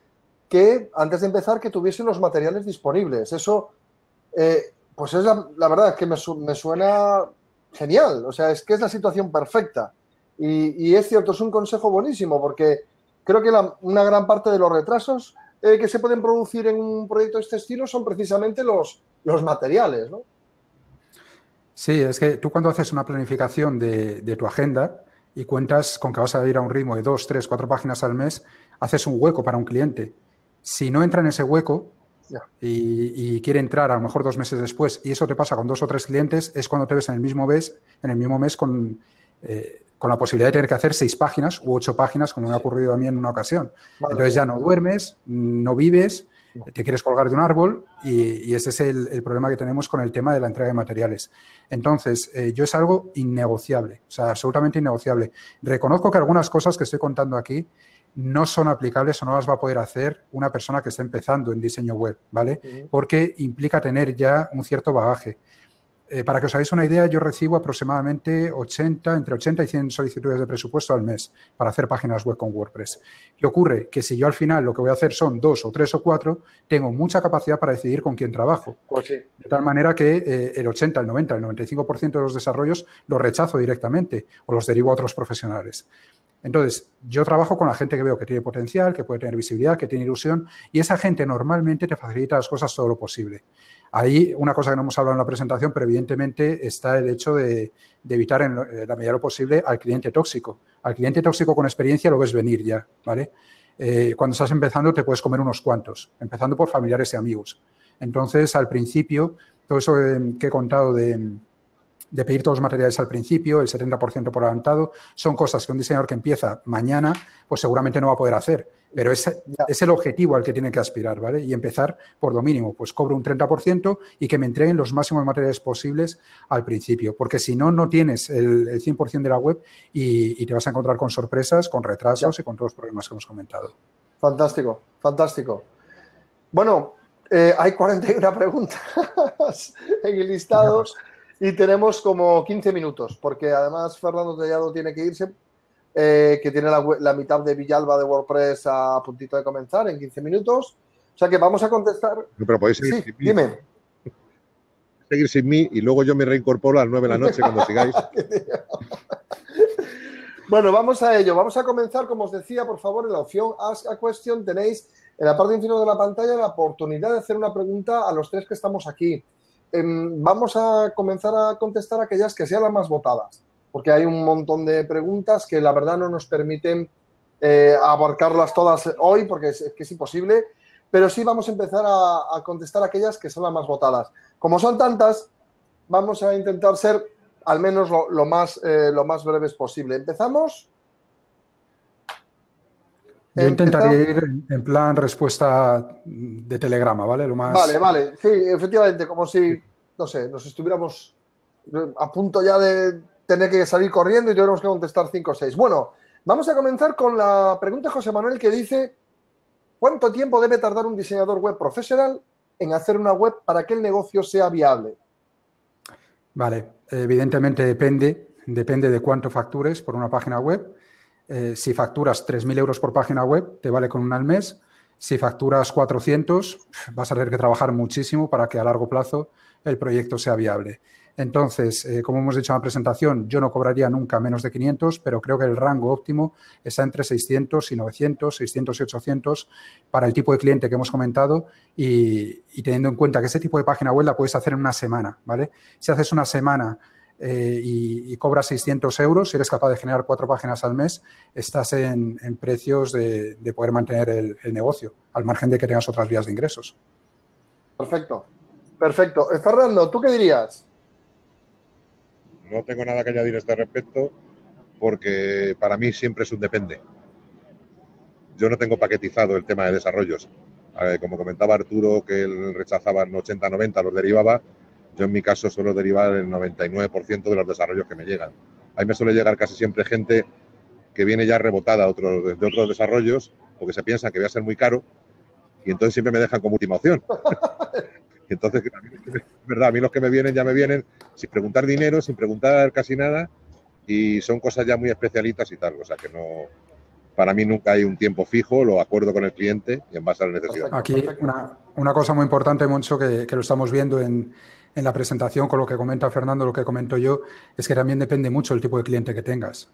que, antes de empezar, que tuviesen los materiales disponibles. Eso, pues es la verdad, es que me suena genial. O sea, es que es la situación perfecta. Y es cierto, es un consejo buenísimo, porque creo que una gran parte de los retrasos que se pueden producir en un proyecto de este estilo son precisamente los materiales, ¿no? Sí, es que tú cuando haces una planificación de tu agenda y cuentas con que vas a ir a un ritmo de 2, 3, 4 páginas al mes, haces un hueco para un cliente. Si no entra en ese hueco y quiere entrar a lo mejor 2 meses después, y eso te pasa con 2 o 3 clientes, es cuando te ves en el mismo mes con la posibilidad de tener que hacer 6 páginas u 8 páginas, como me ha ocurrido a mí en una ocasión. Entonces ya no duermes, no vives, te quieres colgar de un árbol y ese es el problema que tenemos con el tema de la entrega de materiales. Entonces, yo es algo innegociable, o sea, absolutamente innegociable. Reconozco que algunas cosas que estoy contando aquí no son aplicables o no las va a poder hacer una persona que está empezando en diseño web, ¿vale? Porque implica tener ya un cierto bagaje. Para que os hagáis una idea, yo recibo aproximadamente entre 80 y 100 solicitudes de presupuesto al mes para hacer páginas web con WordPress. ¿Qué ocurre? Que si yo al final lo que voy a hacer son 2 o 3 o 4, tengo mucha capacidad para decidir con quién trabajo. Pues sí. De tal manera que el 80, el 90, el 95% de los desarrollos los rechazo directamente o los derivo a otros profesionales. Entonces, yo trabajo con la gente que veo que tiene potencial, que puede tener visibilidad, que tiene ilusión, y esa gente normalmente te facilita las cosas todo lo posible. Ahí una cosa que no hemos hablado en la presentación, pero evidentemente está el hecho de evitar en la medida de lo posible al cliente tóxico. Al cliente tóxico con experiencia lo ves venir ya, ¿vale? Cuando estás empezando te puedes comer unos cuantos, empezando por familiares y amigos. Entonces, al principio, todo eso que he contado de pedir todos los materiales al principio, el 70% por adelantado, son cosas que un diseñador que empieza mañana, pues seguramente no va a poder hacer. Pero es el objetivo al que tiene que aspirar, ¿vale? Y empezar por lo mínimo, pues cobro un 30% y que me entreguen los máximos materiales posibles al principio, porque si no, no tienes el 100% de la web y te vas a encontrar con sorpresas, con retrasos y con todos los problemas que hemos comentado. Fantástico, fantástico. Bueno, hay 41 preguntas en el listado. Y tenemos como 15 minutos, porque además Fernando Tellado tiene que irse, que tiene la mitad de Villalba de WordPress a puntito de comenzar en 15 minutos. O sea que vamos a contestar. Pero podéis seguir sin mí. Dime. Seguir sin mí y luego yo me reincorporo a las 9 de la noche cuando sigáis. Bueno, vamos a ello. Vamos a comenzar, como os decía, por favor, en la opción Ask a Question tenéis en la parte inferior de la pantalla la oportunidad de hacer una pregunta a los 3 que estamos aquí. Vamos a comenzar a contestar aquellas que sean las más votadas, porque hay un montón de preguntas que la verdad no nos permiten abarcarlas todas hoy, porque es que es imposible, pero sí vamos a empezar a contestar aquellas que son las más votadas. Como son tantas, vamos a intentar ser al menos lo más breves posible. ¿Empezamos? Yo intentaría ir en plan respuesta de telegrama, ¿vale? Lo más... Vale. Sí, efectivamente, como si, no sé, nos estuviéramos a punto ya de tener que salir corriendo y tuviéramos que contestar 5 o 6. Bueno, vamos a comenzar con la pregunta de José Manuel que dice: ¿cuánto tiempo debe tardar un diseñador web profesional en hacer una web para que el negocio sea viable? Vale, evidentemente depende de cuánto factures por una página web. Si facturas 3.000 euros por página web, te vale con una al mes. Si facturas 400, vas a tener que trabajar muchísimo para que a largo plazo el proyecto sea viable. Entonces, como hemos dicho en la presentación, yo no cobraría nunca menos de 500, pero creo que el rango óptimo está entre 600 y 900, 600 y 800 para el tipo de cliente que hemos comentado y teniendo en cuenta que ese tipo de página web la puedes hacer en una semana, ¿vale? Si haces una semana y cobras 600 euros, si eres capaz de generar 4 páginas al mes, estás en precios de poder mantener el negocio, al margen de que tengas otras vías de ingresos. Perfecto. Fernando, ¿tú qué dirías? No tengo nada que añadir a este respecto porque para mí siempre es un depende. Yo no tengo paquetizado el tema de desarrollos. Como comentaba Arturo, que él rechazaba en 80-90, los derivaba. Yo en mi caso suelo derivar el 99% de los desarrollos que me llegan. a mí me suele llegar casi siempre gente que viene ya rebotada de otros desarrollos, porque se piensan que voy a ser muy caro, y entonces siempre me dejan como última opción. Entonces, es verdad, a mí los que me vienen ya me vienen sin preguntar dinero, sin preguntar casi nada, y son cosas ya muy especialitas y tal, o sea que no, para mí nunca hay un tiempo fijo, lo acuerdo con el cliente y en base a la necesidad. Aquí una cosa muy importante, Moncho, que lo estamos viendo en la presentación con lo que comenta Fernando, lo que comento yo, es que también depende mucho el tipo de cliente que tengas.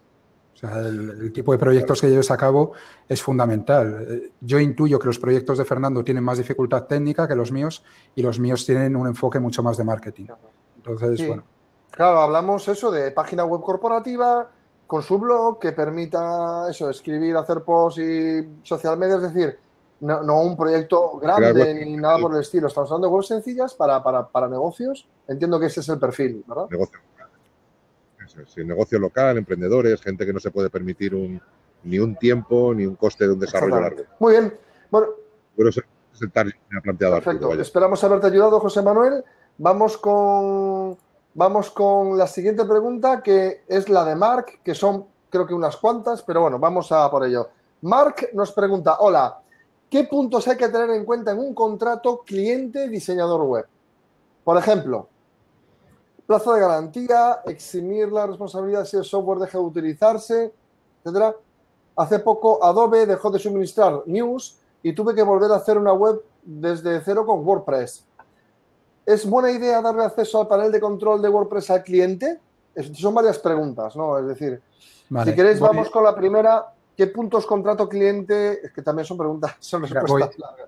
O sea, el tipo de proyectos que lleves a cabo es fundamental. Yo intuyo que los proyectos de Fernando tienen más dificultad técnica que los míos y los míos tienen un enfoque mucho más de marketing. Entonces, sí. bueno. Claro, hablamos eso de página web corporativa con su blog que permita eso, escribir, hacer posts y social media, es decir, no un proyecto grande ni nada por el estilo. Estamos hablando de webs sencillas para negocios. Entiendo que ese es el perfil, ¿verdad? Negocio. Sí, negocio local, emprendedores, gente que no se puede permitir ni un tiempo ni un coste de un desarrollo largo. Muy bien. Bueno, pero ese es el target que me ha planteado perfecto. Arturo. Esperamos haberte ayudado, José Manuel. Vamos con la siguiente pregunta, que es la de Marc, que son creo que unas cuantas, pero bueno, vamos a por ello. Marc nos pregunta, hola, ¿qué puntos hay que tener en cuenta en un contrato cliente-diseñador web? Por ejemplo, plazo de garantía, eximir la responsabilidad si el software deja de utilizarse, etcétera. Hace poco Adobe dejó de suministrar News y tuve que volver a hacer una web desde cero con WordPress. ¿Es buena idea darle acceso al panel de control de WordPress al cliente? Son varias preguntas, ¿no? Es decir, vale, si queréis vamos con la primera. ¿Qué puntos contrato cliente? Es que también son preguntas, son respuestas largas.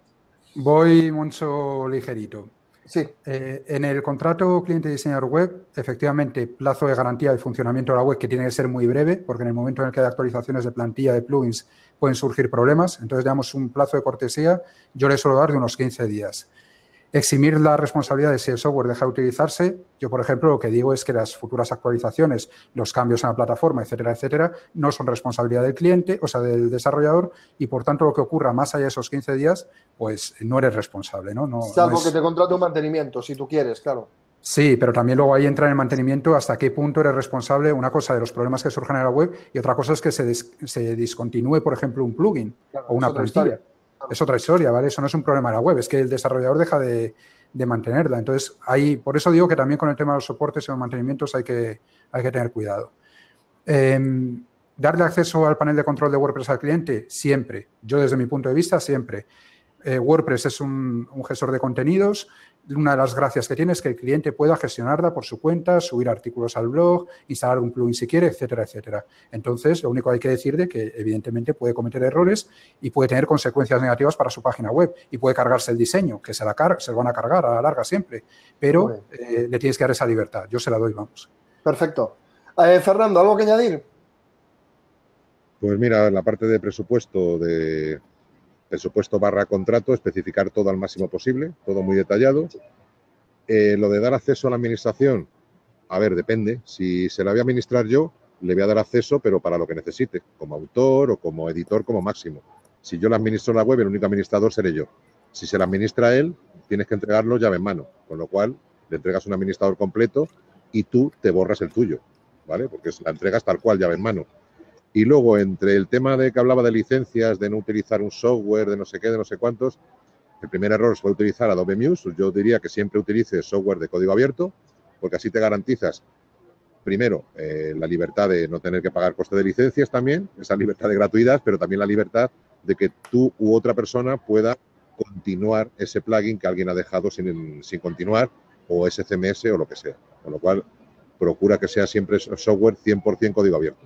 Voy mucho ligerito. Sí. En el contrato cliente-diseñador web, efectivamente, plazo de garantía de funcionamiento de la web que tiene que ser muy breve, porque en el momento en el que hay actualizaciones de plantilla de plugins pueden surgir problemas. Entonces, damos un plazo de cortesía. Yo le suelo dar de unos 15 días. Eximir la responsabilidad de si el software deja de utilizarse. Yo, por ejemplo, lo que digo es que las futuras actualizaciones, los cambios en la plataforma, etcétera, etcétera, no son responsabilidad del cliente, o sea, del desarrollador, y por tanto lo que ocurra más allá de esos 15 días, pues no eres responsable, ¿no? Salvo que te contrate un mantenimiento, si tú quieres, claro. Sí, pero también luego ahí entra en el mantenimiento hasta qué punto eres responsable, una cosa de los problemas que surjan en la web y otra cosa es que se discontinúe, por ejemplo, un plugin o una plantilla. Es otra historia, ¿vale? Eso no es un problema de la web, es que el desarrollador deja de mantenerla. Entonces, por eso digo que también con el tema de los soportes y los mantenimientos hay que tener cuidado. ¿Darle acceso al panel de control de WordPress al cliente? Siempre. Yo, desde mi punto de vista, siempre. WordPress es un gestor de contenidos. Una de las gracias que tiene es que el cliente pueda gestionarla por su cuenta, subir artículos al blog, instalar un plugin si quiere, etcétera, etcétera. Entonces, lo único que hay que decir de que, evidentemente, puede cometer errores y puede tener consecuencias negativas para su página web y puede cargarse el diseño, que se lo van a cargar a la larga siempre, pero le tienes que dar esa libertad. Yo se la doy, vamos. Perfecto. Fernando, ¿algo que añadir? Pues mira, en la parte de presupuesto /contrato, especificar todo al máximo posible, todo muy detallado. Lo de dar acceso a la administración, a ver, depende. Si se la voy a administrar yo, le voy a dar acceso, pero para lo que necesite, como autor o como editor como máximo. Si yo le administro la web, el único administrador seré yo. Si se la administra él, tienes que entregarlo llave en mano, con lo cual le entregas un administrador completo y tú te borras el tuyo, ¿vale? Porque la entregas tal cual, llave en mano. Y luego, entre el tema de que hablaba de licencias, de no utilizar un software, de no sé qué, de no sé cuántos, el primer error fue utilizar Adobe Muse. Yo diría que siempre utilices software de código abierto, porque así te garantizas, primero, la libertad de no tener que pagar coste de licencias también, esa libertad de gratuidad, pero también la libertad de que tú u otra persona pueda continuar ese plugin que alguien ha dejado sin continuar, o ese CMS o lo que sea. Con lo cual, procura que sea siempre software 100% código abierto.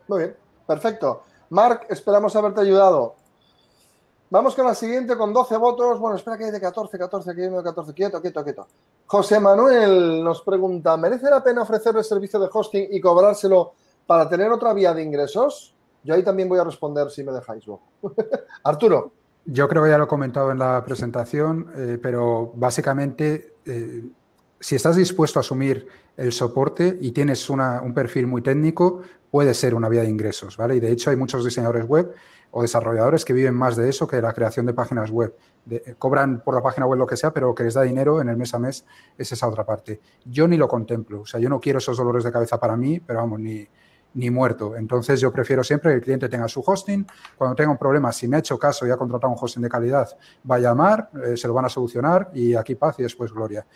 Muy bien, perfecto. Marc, esperamos haberte ayudado. Vamos con la siguiente con 12 votos. Bueno, espera que hay de 14, aquí hay de 14. Quieto. José Manuel nos pregunta, ¿merece la pena ofrecerle servicio de hosting y cobrárselo para tener otra vía de ingresos? Yo ahí también voy a responder si me dejáis. Arturo. Yo creo que ya lo he comentado en la presentación, pero básicamente, si estás dispuesto a asumir el soporte y tienes un perfil muy técnico, puede ser una vía de ingresos, ¿vale? Y de hecho hay muchos diseñadores web o desarrolladores que viven más de eso que de la creación de páginas web. Cobran por la página web lo que sea, pero lo que les da dinero en el mes a mes es esa otra parte. Yo ni lo contemplo, o sea, yo no quiero esos dolores de cabeza para mí, pero vamos, ni muerto. Entonces yo prefiero siempre que el cliente tenga su hosting. Cuando tenga un problema, si me ha hecho caso y ha contratado un hosting de calidad, va a llamar, se lo van a solucionar y aquí paz y después gloria.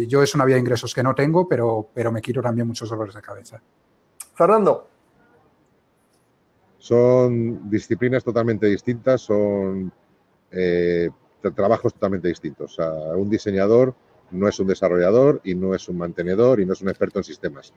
Yo es una vía de ingresos que no tengo, pero me quito también muchos dolores de cabeza. Fernando. Son disciplinas totalmente distintas, son trabajos totalmente distintos. O sea, un diseñador no es un desarrollador y no es un mantenedor y no es un experto en sistemas.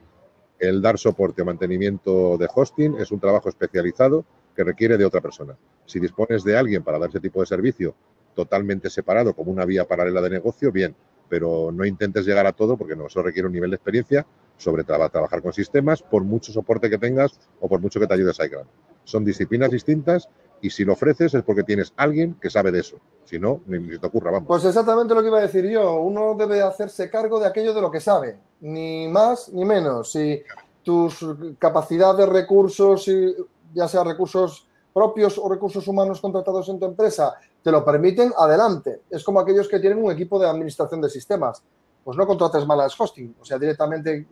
El dar soporte o mantenimiento de hosting es un trabajo especializado que requiere de otra persona. Si dispones de alguien para dar ese tipo de servicio totalmente separado, como una vía paralela de negocio, bien, pero no intentes llegar a todo porque no, eso requiere un nivel de experiencia sobre trabajar con sistemas, por mucho soporte que tengas o por mucho que te ayude SiteGround. Son disciplinas distintas y si lo ofreces es porque tienes alguien que sabe de eso. Si no, ni te ocurra, vamos. Pues exactamente lo que iba a decir yo. Uno debe hacerse cargo de aquello de lo que sabe, ni más ni menos. Si tus capacidades, recursos, ya sea recursos propios o recursos humanos contratados en tu empresa, te lo permiten, adelante. Es como aquellos que tienen un equipo de administración de sistemas. Pues no contrates malas hosting, o sea, directamente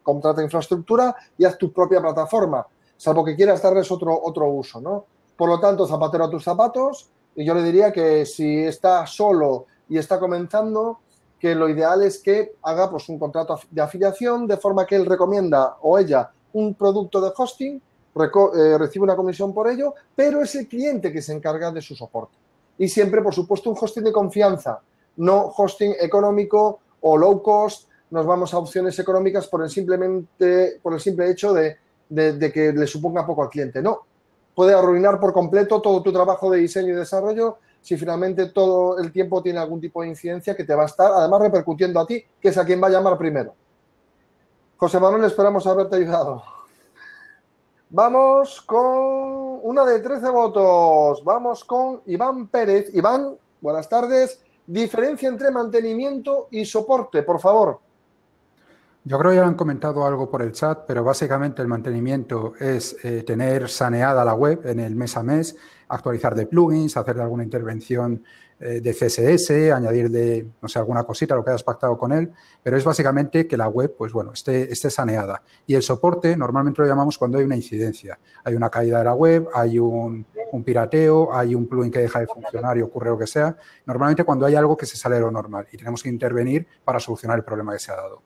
contrata infraestructura y haz tu propia plataforma, salvo que quieras darles otro uso, ¿no? Por lo tanto, zapatero a tus zapatos, y yo le diría que si está solo y está comenzando, que lo ideal es que haga pues, un contrato de afiliación de forma que él recomienda o ella un producto de hosting, recibe una comisión por ello, pero es el cliente que se encarga de su soporte. Y siempre, por supuesto, un hosting de confianza, no hosting económico o low cost. Nos vamos a opciones económicas por el simple hecho de que le suponga poco al cliente. No, puede arruinar por completo todo tu trabajo de diseño y desarrollo si finalmente todo el tiempo tiene algún tipo de incidencia que te va a estar, además, repercutiendo a ti, que es a quien va a llamar primero. José Manuel, esperamos haberte ayudado. Vamos con una de 13 votos. Vamos con Iván Pérez. Iván, buenas tardes. Diferencia entre mantenimiento y soporte, por favor. Yo creo que ya han comentado algo por el chat, pero básicamente el mantenimiento es tener saneada la web en el mes a mes, actualizar de plugins, hacer alguna intervención de CSS, añadirle, no sé, alguna cosita, lo que hayas pactado con él, pero es básicamente que la web, pues bueno, esté saneada. Y el soporte normalmente lo llamamos cuando hay una incidencia. Hay una caída de la web, hay un pirateo, hay un plugin que deja de funcionar y ocurre lo que sea. Normalmente cuando hay algo que se sale de lo normal y tenemos que intervenir para solucionar el problema que se ha dado.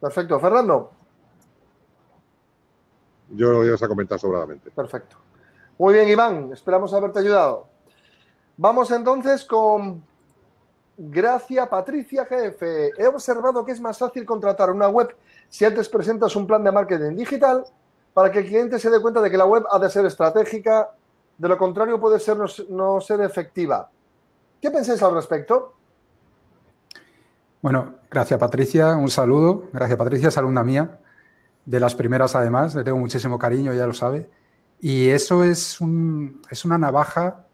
Perfecto. Fernando. Yo lo ibas a comentar sobradamente. Perfecto. Muy bien, Iván. Esperamos haberte ayudado. Vamos entonces con Gracia Patricia GF. He observado que es más fácil contratar una web si antes presentas un plan de marketing digital para que el cliente se dé cuenta de que la web ha de ser estratégica. De lo contrario, puede ser no ser efectiva. ¿Qué pensáis al respecto? Bueno, gracias Patricia, un saludo. Gracias Patricia, es alumna mía, de las primeras además, le tengo muchísimo cariño, ya lo sabe. Y eso es una navaja,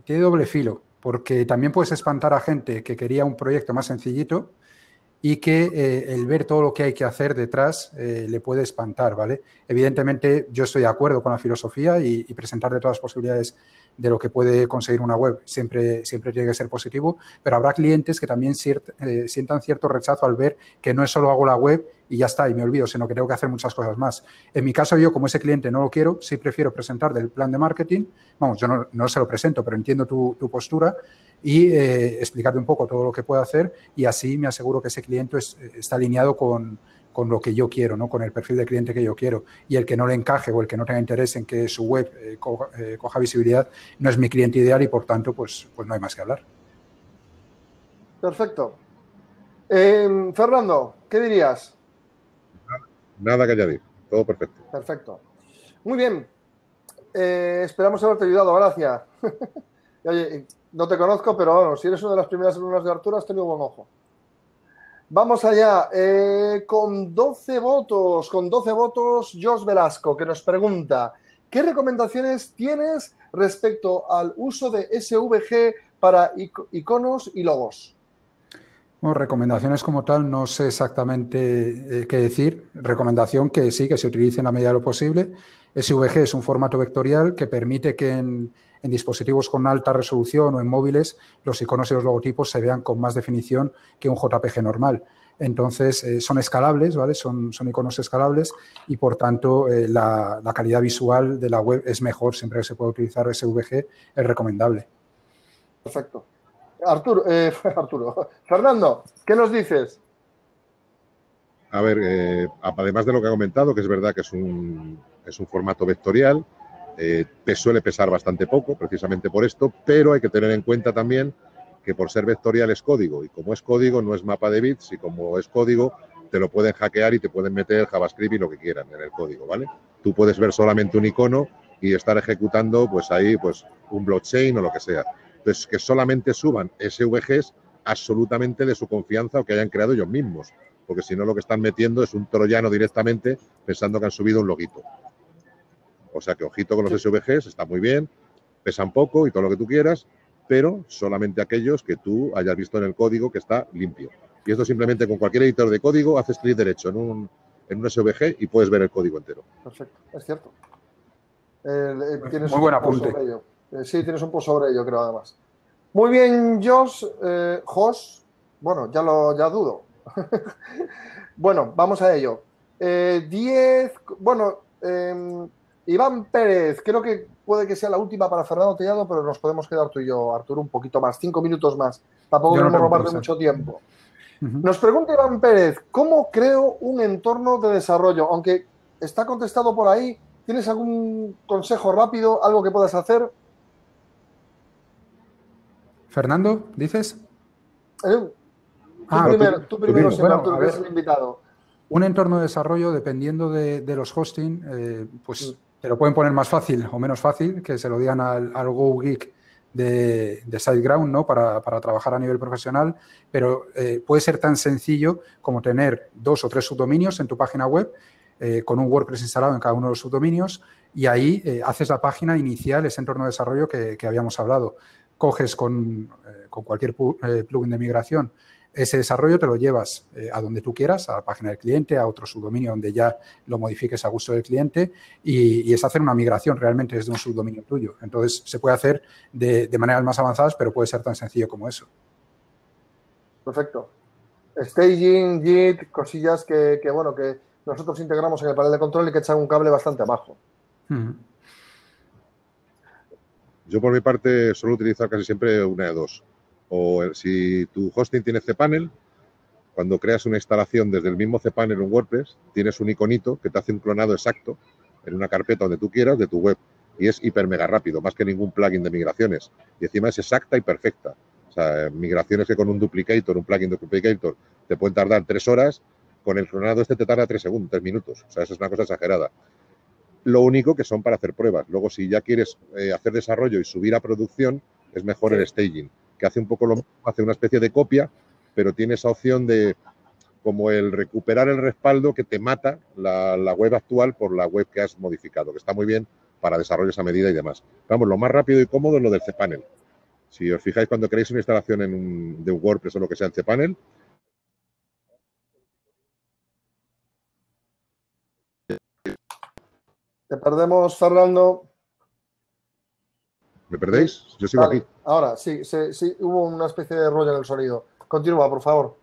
tiene doble filo, porque también puedes espantar a gente que quería un proyecto más sencillito y que el ver todo lo que hay que hacer detrás le puede espantar, ¿vale? Evidentemente yo estoy de acuerdo con la filosofía y presentar de todas las posibilidades de lo que puede conseguir una web siempre tiene que ser positivo, pero habrá clientes que también sientan cierto rechazo al ver que no es solo hago la web y ya está, y me olvido, sino que tengo que hacer muchas cosas más. En mi caso, yo como ese cliente no lo quiero, sí prefiero presentar del plan de marketing, vamos, yo no se lo presento, pero entiendo tu postura y explicarte un poco todo lo que puedo hacer y así me aseguro que ese cliente está alineado con lo que yo quiero, ¿no? Con el perfil de cliente que yo quiero. Y el que no le encaje o el que no tenga interés en que su web coja visibilidad no es mi cliente ideal y, por tanto, pues no hay más que hablar. Perfecto. Fernando, ¿qué dirías? Nada que añadir. Todo perfecto. Perfecto. Muy bien. Esperamos haberte ayudado. Gracias. Oye, no te conozco, pero bueno, si eres una de las primeras alumnas de Arturo, has tenido buen ojo. Vamos allá, con 12 votos, Jos Velasco, que nos pregunta, ¿qué recomendaciones tienes respecto al uso de SVG para iconos y logos? Bueno, recomendaciones como tal no sé exactamente qué decir. Recomendación que sí, que se utilice en la medida de lo posible. SVG es un formato vectorial que permite que en dispositivos con alta resolución o en móviles los iconos y los logotipos se vean con más definición que un JPG normal. Entonces, son escalables, ¿vale? Son iconos escalables y, por tanto, la calidad visual de la web es mejor. Siempre que se pueda utilizar SVG es recomendable. Perfecto. Arturo, Fernando, ¿qué nos dices? A ver, además de lo que ha comentado, que es verdad que es un formato vectorial, suele pesar bastante poco, precisamente por esto, pero hay que tener en cuenta también que por ser vectorial es código, y como es código no es mapa de bits, y como es código te lo pueden hackear y te pueden meter JavaScript y lo que quieran en el código, ¿vale? Tú puedes ver solamente un icono y estar ejecutando pues ahí pues un blockchain o lo que sea. Entonces, que solamente suban SVGs absolutamente de su confianza o que hayan creado ellos mismos, porque si no lo que están metiendo es un troyano directamente pensando que han subido un loguito. O sea que ojito con los SVGs, está muy bien, pesan poco y todo lo que tú quieras, pero solamente aquellos que tú hayas visto en el código que está limpio. Y esto simplemente con cualquier editor de código haces clic derecho en un SVG y puedes ver el código entero. Perfecto, es cierto. Tienes muy buen apunte. Sobre ello. Sí, tienes un post sobre ello, creo, además. Muy bien, Jos. Bueno, ya dudo. Bueno, vamos a ello. 10. Bueno, Iván Pérez, creo que puede que sea la última para Fernando Tellado, pero nos podemos quedar tú y yo, Arturo, un poquito más, 5 minutos más. Tampoco queremos robar de mucho tiempo. Nos pregunta Iván Pérez, ¿cómo creo un entorno de desarrollo? Aunque está contestado por ahí, ¿tienes algún consejo rápido, algo que puedas hacer? Fernando, ¿dices? Tú primero, bueno, Arturo, que eres el invitado. Un entorno de desarrollo, dependiendo de los hosting, pues te lo pueden poner más fácil o menos fácil, que se lo digan al GoGeek de SiteGround, ¿no? Para trabajar a nivel profesional, pero puede ser tan sencillo como tener 2 o 3 subdominios en tu página web, con un WordPress instalado en cada uno de los subdominios, y ahí haces la página inicial, ese entorno de desarrollo que habíamos hablado. Coges con cualquier plugin de migración ese desarrollo, te lo llevas a donde tú quieras, a la página del cliente, a otro subdominio donde ya lo modifiques a gusto del cliente, y es hacer una migración realmente desde un subdominio tuyo. Entonces, se puede hacer de maneras más avanzadas, pero puede ser tan sencillo como eso. Perfecto. Staging, Git, cosillas que nosotros integramos en el panel de control y que echan un cable bastante abajo. Yo, por mi parte, suelo utilizar casi siempre una de dos. O si tu hosting tiene cPanel, cuando creas una instalación desde el mismo cPanel en WordPress, tienes un iconito que te hace un clonado exacto en una carpeta donde tú quieras de tu web. Y es hiper mega rápido, más que ningún plugin de migraciones. Y encima es exacta y perfecta. O sea, migraciones que con un duplicator, un plugin de duplicator, te pueden tardar 3 horas, con el clonado este te tarda 3 segundos, 3 minutos. O sea, eso es una cosa exagerada. Lo único que son para hacer pruebas. Luego, si ya quieres hacer desarrollo y subir a producción, es mejor el staging, que hace un poco lo mismo, hace una especie de copia, pero tiene esa opción de como el recuperar el respaldo que te mata la web actual por la web que has modificado, que está muy bien para desarrollos a medida y demás. Vamos, lo más rápido y cómodo es lo del cPanel. Si os fijáis, cuando queréis una instalación de un WordPress o lo que sea en cPanel, Te perdemos, Fernando. ¿Me perdéis? Yo sigo aquí. Ahora, sí, hubo una especie de rollo en el sonido. Continúa, por favor.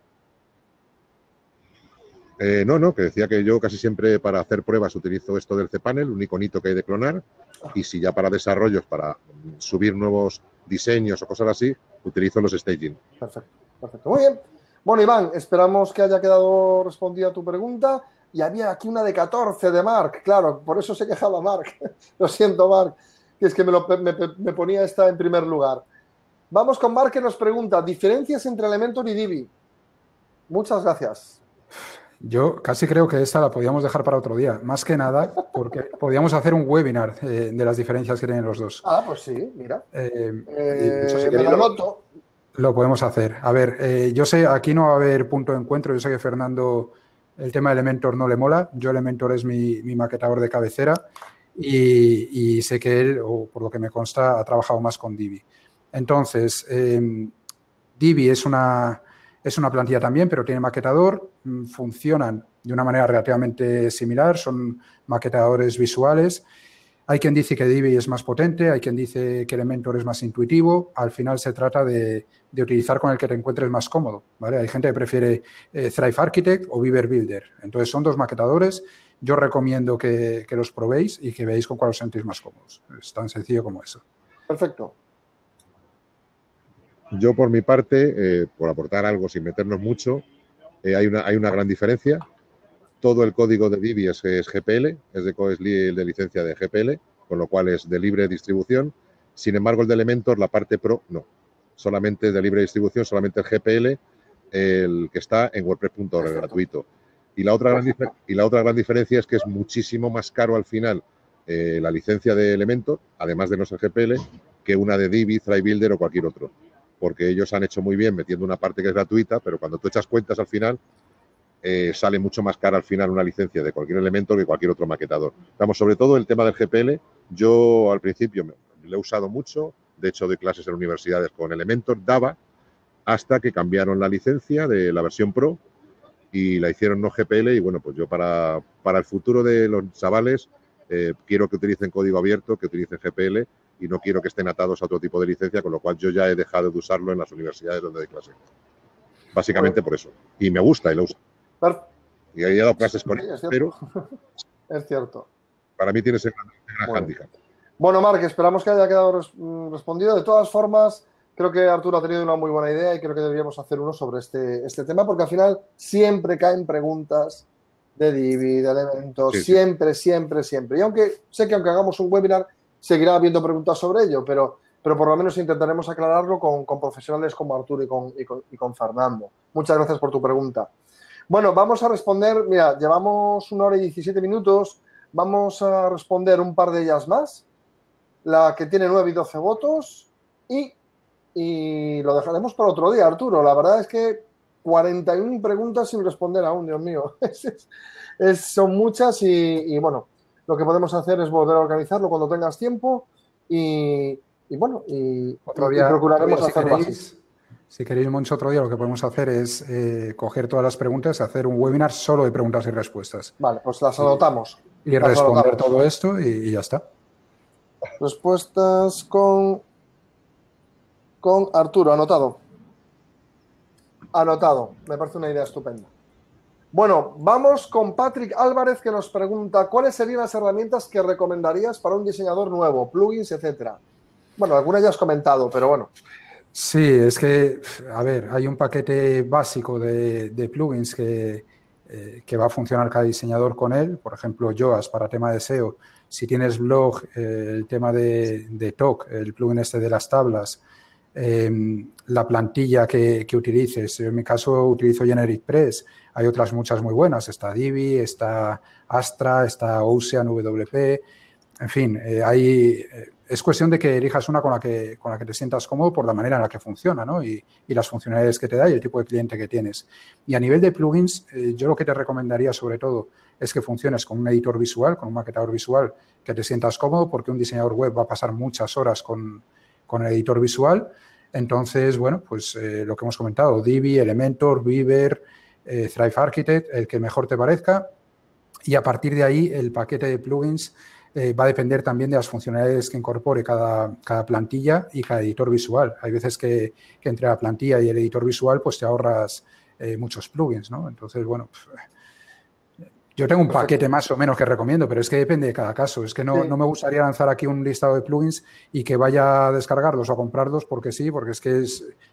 No, que decía que yo casi siempre para hacer pruebas utilizo esto del cPanel, un iconito que hay de clonar, y si ya para desarrollos, para subir nuevos diseños o cosas así, utilizo los staging. Perfecto. Muy bien. Bueno, Iván, esperamos que haya quedado respondida tu pregunta. Y había aquí una de 14 de Marc, claro, por eso se quejaba Marc. Lo siento, Marc, que es que me ponía esta en primer lugar. Vamos con Marc, que nos pregunta, ¿diferencias entre Elementor y Divi? Muchas gracias. Yo casi creo que esta la podíamos dejar para otro día, más que nada porque podíamos hacer un webinar de las diferencias que tienen los dos. Pues sí, mira. Lo podemos hacer. A ver, yo sé, aquí no va a haber punto de encuentro, yo sé que Fernando el tema de Elementor no le mola, yo Elementor es mi maquetador de cabecera y sé que él, o por lo que me consta, ha trabajado más con Divi. Entonces, Divi es una plantilla también, pero tiene maquetador, funcionan de una manera relativamente similar, son maquetadores visuales. Hay quien dice que Divi es más potente, hay quien dice que Elementor es más intuitivo. Al final se trata de utilizar con el que te encuentres más cómodo, ¿vale? Hay gente que prefiere Thrive Architect o Beaver Builder. Entonces, son dos maquetadores. Yo recomiendo que los probéis y que veáis con cuál os sentís más cómodos. Es tan sencillo como eso. Perfecto. Yo, por mi parte, por aportar algo sin meternos mucho, hay una gran diferencia. Todo el código de Divi es GPL, es de licencia de GPL, con lo cual es de libre distribución. Sin embargo, el de Elementor, la parte Pro, no. Solamente es de libre distribución, solamente el GPL, el que está en WordPress.org, gratuito. Y la otra gran diferencia es que es muchísimo más caro al final la licencia de Elementor, además de no ser GPL, que una de Divi, Thrive Builder o cualquier otro. Porque ellos han hecho muy bien metiendo una parte que es gratuita, pero cuando tú echas cuentas al final, sale mucho más cara al final una licencia de cualquier Elementor que cualquier otro maquetador. Vamos, sobre todo el tema del GPL, yo al principio lo he usado mucho, de hecho doy clases en universidades con Elementor, daba, hasta que cambiaron la licencia de la versión Pro y la hicieron no GPL y bueno, pues yo para el futuro de los chavales quiero que utilicen código abierto, que utilicen GPL y no quiero que estén atados a otro tipo de licencia, con lo cual yo ya he dejado de usarlo en las universidades donde doy clase. Básicamente por eso. Y me gusta y lo uso. Y he dado clases con él, pero es cierto. Para mí tiene ese gran handicap. Bueno, Marc, esperamos que haya quedado respondido. De todas formas, creo que Arturo ha tenido una muy buena idea y creo que deberíamos hacer uno sobre este tema, porque al final siempre caen preguntas de Divi, de Elementor, siempre. Y aunque sé que aunque hagamos un webinar, seguirá habiendo preguntas sobre ello, pero por lo menos intentaremos aclararlo con profesionales como Arturo y con Fernando. Muchas gracias por tu pregunta. Bueno, vamos a responder, mira, llevamos 1 hora y 17 minutos, vamos a responder un par de ellas más, la que tiene 9 y 12 votos y lo dejaremos para otro día, Arturo. La verdad es que 41 preguntas sin responder aún, Dios mío. Son muchas y bueno, lo que podemos hacer es volver a organizarlo cuando tengas tiempo y bueno, y procuraremos hacerlo así. Si queréis, Moncho, otro día lo que podemos hacer es coger todas las preguntas y hacer un webinar solo de preguntas y respuestas. Vale, pues las anotamos. Y responder todo esto y ya está. Respuestas con Arturo, anotado. Anotado, me parece una idea estupenda. Bueno, vamos con Patrick Álvarez, que nos pregunta ¿cuáles serían las herramientas que recomendarías para un diseñador nuevo, plugins, etcétera? Bueno, algunas ya has comentado, pero bueno. Sí, es que, a ver, hay un paquete básico de plugins que va a funcionar cada diseñador con él. Por ejemplo, Yoast para tema de SEO. Si tienes blog, el tema de Talk, el plugin este de las tablas, la plantilla que utilices. En mi caso utilizo GenericPress. Hay otras muchas muy buenas. Está Divi, está Astra, está Ocean WP. En fin, es cuestión de que elijas una con la que te sientas cómodo por la manera en la que funciona, ¿no? Y las funcionalidades que te da y el tipo de cliente que tienes. Y a nivel de plugins, yo lo que te recomendaría sobre todo es que funciones con un editor visual, con un maquetador visual, que te sientas cómodo, porque un diseñador web va a pasar muchas horas con el editor visual. Entonces, bueno, pues lo que hemos comentado, Divi, Elementor, Beaver, Thrive Architect, el que mejor te parezca. Y a partir de ahí, el paquete de plugins va a depender también de las funcionalidades que incorpore cada plantilla y cada editor visual. Hay veces que entre la plantilla y el editor visual pues te ahorras muchos plugins, ¿no? Entonces, bueno, yo tengo un paquete más o menos que recomiendo, pero es que depende de cada caso. Es que no me gustaría lanzar aquí un listado de plugins y que vaya a descargarlos o a comprarlos porque sí, porque es que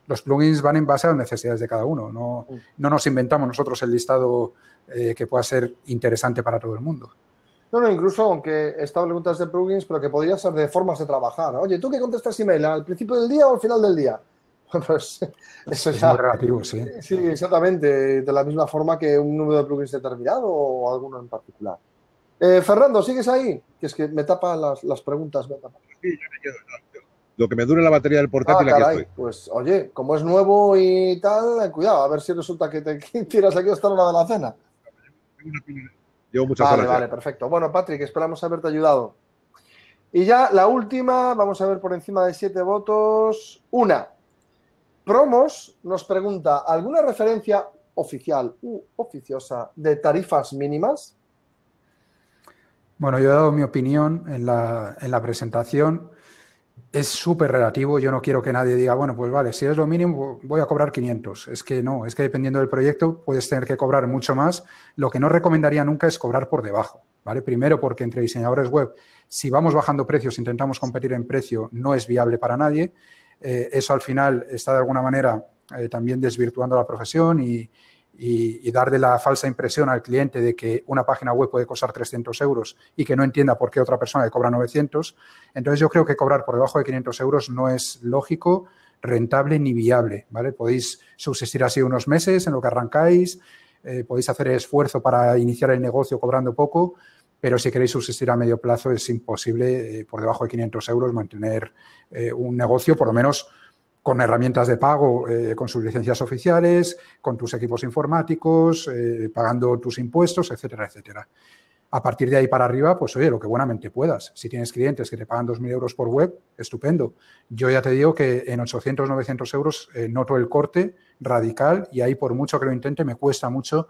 los plugins van en base a las necesidades de cada uno. No nos inventamos nosotros el listado que pueda ser interesante para todo el mundo. No, incluso aunque esta pregunta es de plugins, pero que podría ser de formas de trabajar. Oye, ¿tú qué contestas email? ¿Al principio del día o al final del día? Pues eso es ya, muy relativo, sí. Sí, exactamente. De la misma forma que un número de plugins determinado o alguno en particular. Fernando, ¿sigues ahí? Que es que me tapan las preguntas. Sí, yo me quedo. Lo que me dure la batería del portátil, aquí estoy. Pues, oye, como es nuevo y tal, cuidado, a ver si resulta que te tiras aquí hasta la hora de la cena. Llevo muchas horas. Vale, perfecto. Bueno, Patrick, esperamos haberte ayudado. Y ya la última, vamos a ver por encima de 7 votos. Una. Promos nos pregunta, ¿alguna referencia oficial u oficiosa de tarifas mínimas? Bueno, yo he dado mi opinión en la presentación. Es súper relativo. Yo no quiero que nadie diga, bueno, pues vale, si es lo mínimo voy a cobrar 500. Es que no, es que dependiendo del proyecto puedes tener que cobrar mucho más. Lo que no recomendaría nunca es cobrar por debajo, ¿vale? Primero porque entre diseñadores web, si vamos bajando precios, intentamos competir en precio, no es viable para nadie. Eso al final está de alguna manera también desvirtuando la profesión y darle la falsa impresión al cliente de que una página web puede costar 300 euros y que no entienda por qué otra persona le cobra 900. Entonces, yo creo que cobrar por debajo de 500 euros no es lógico, rentable ni viable, ¿vale? Podéis subsistir así unos meses en lo que arrancáis, podéis hacer esfuerzo para iniciar el negocio cobrando poco, pero si queréis subsistir a medio plazo es imposible por debajo de 500 euros mantener un negocio, por lo menos con herramientas de pago, con sus licencias oficiales, con tus equipos informáticos, pagando tus impuestos, etcétera, etcétera. A partir de ahí para arriba, pues oye, lo que buenamente puedas. Si tienes clientes que te pagan 2.000 euros por web, estupendo. Yo ya te digo que en 800, 900 euros noto el corte radical y ahí por mucho que lo intente me cuesta mucho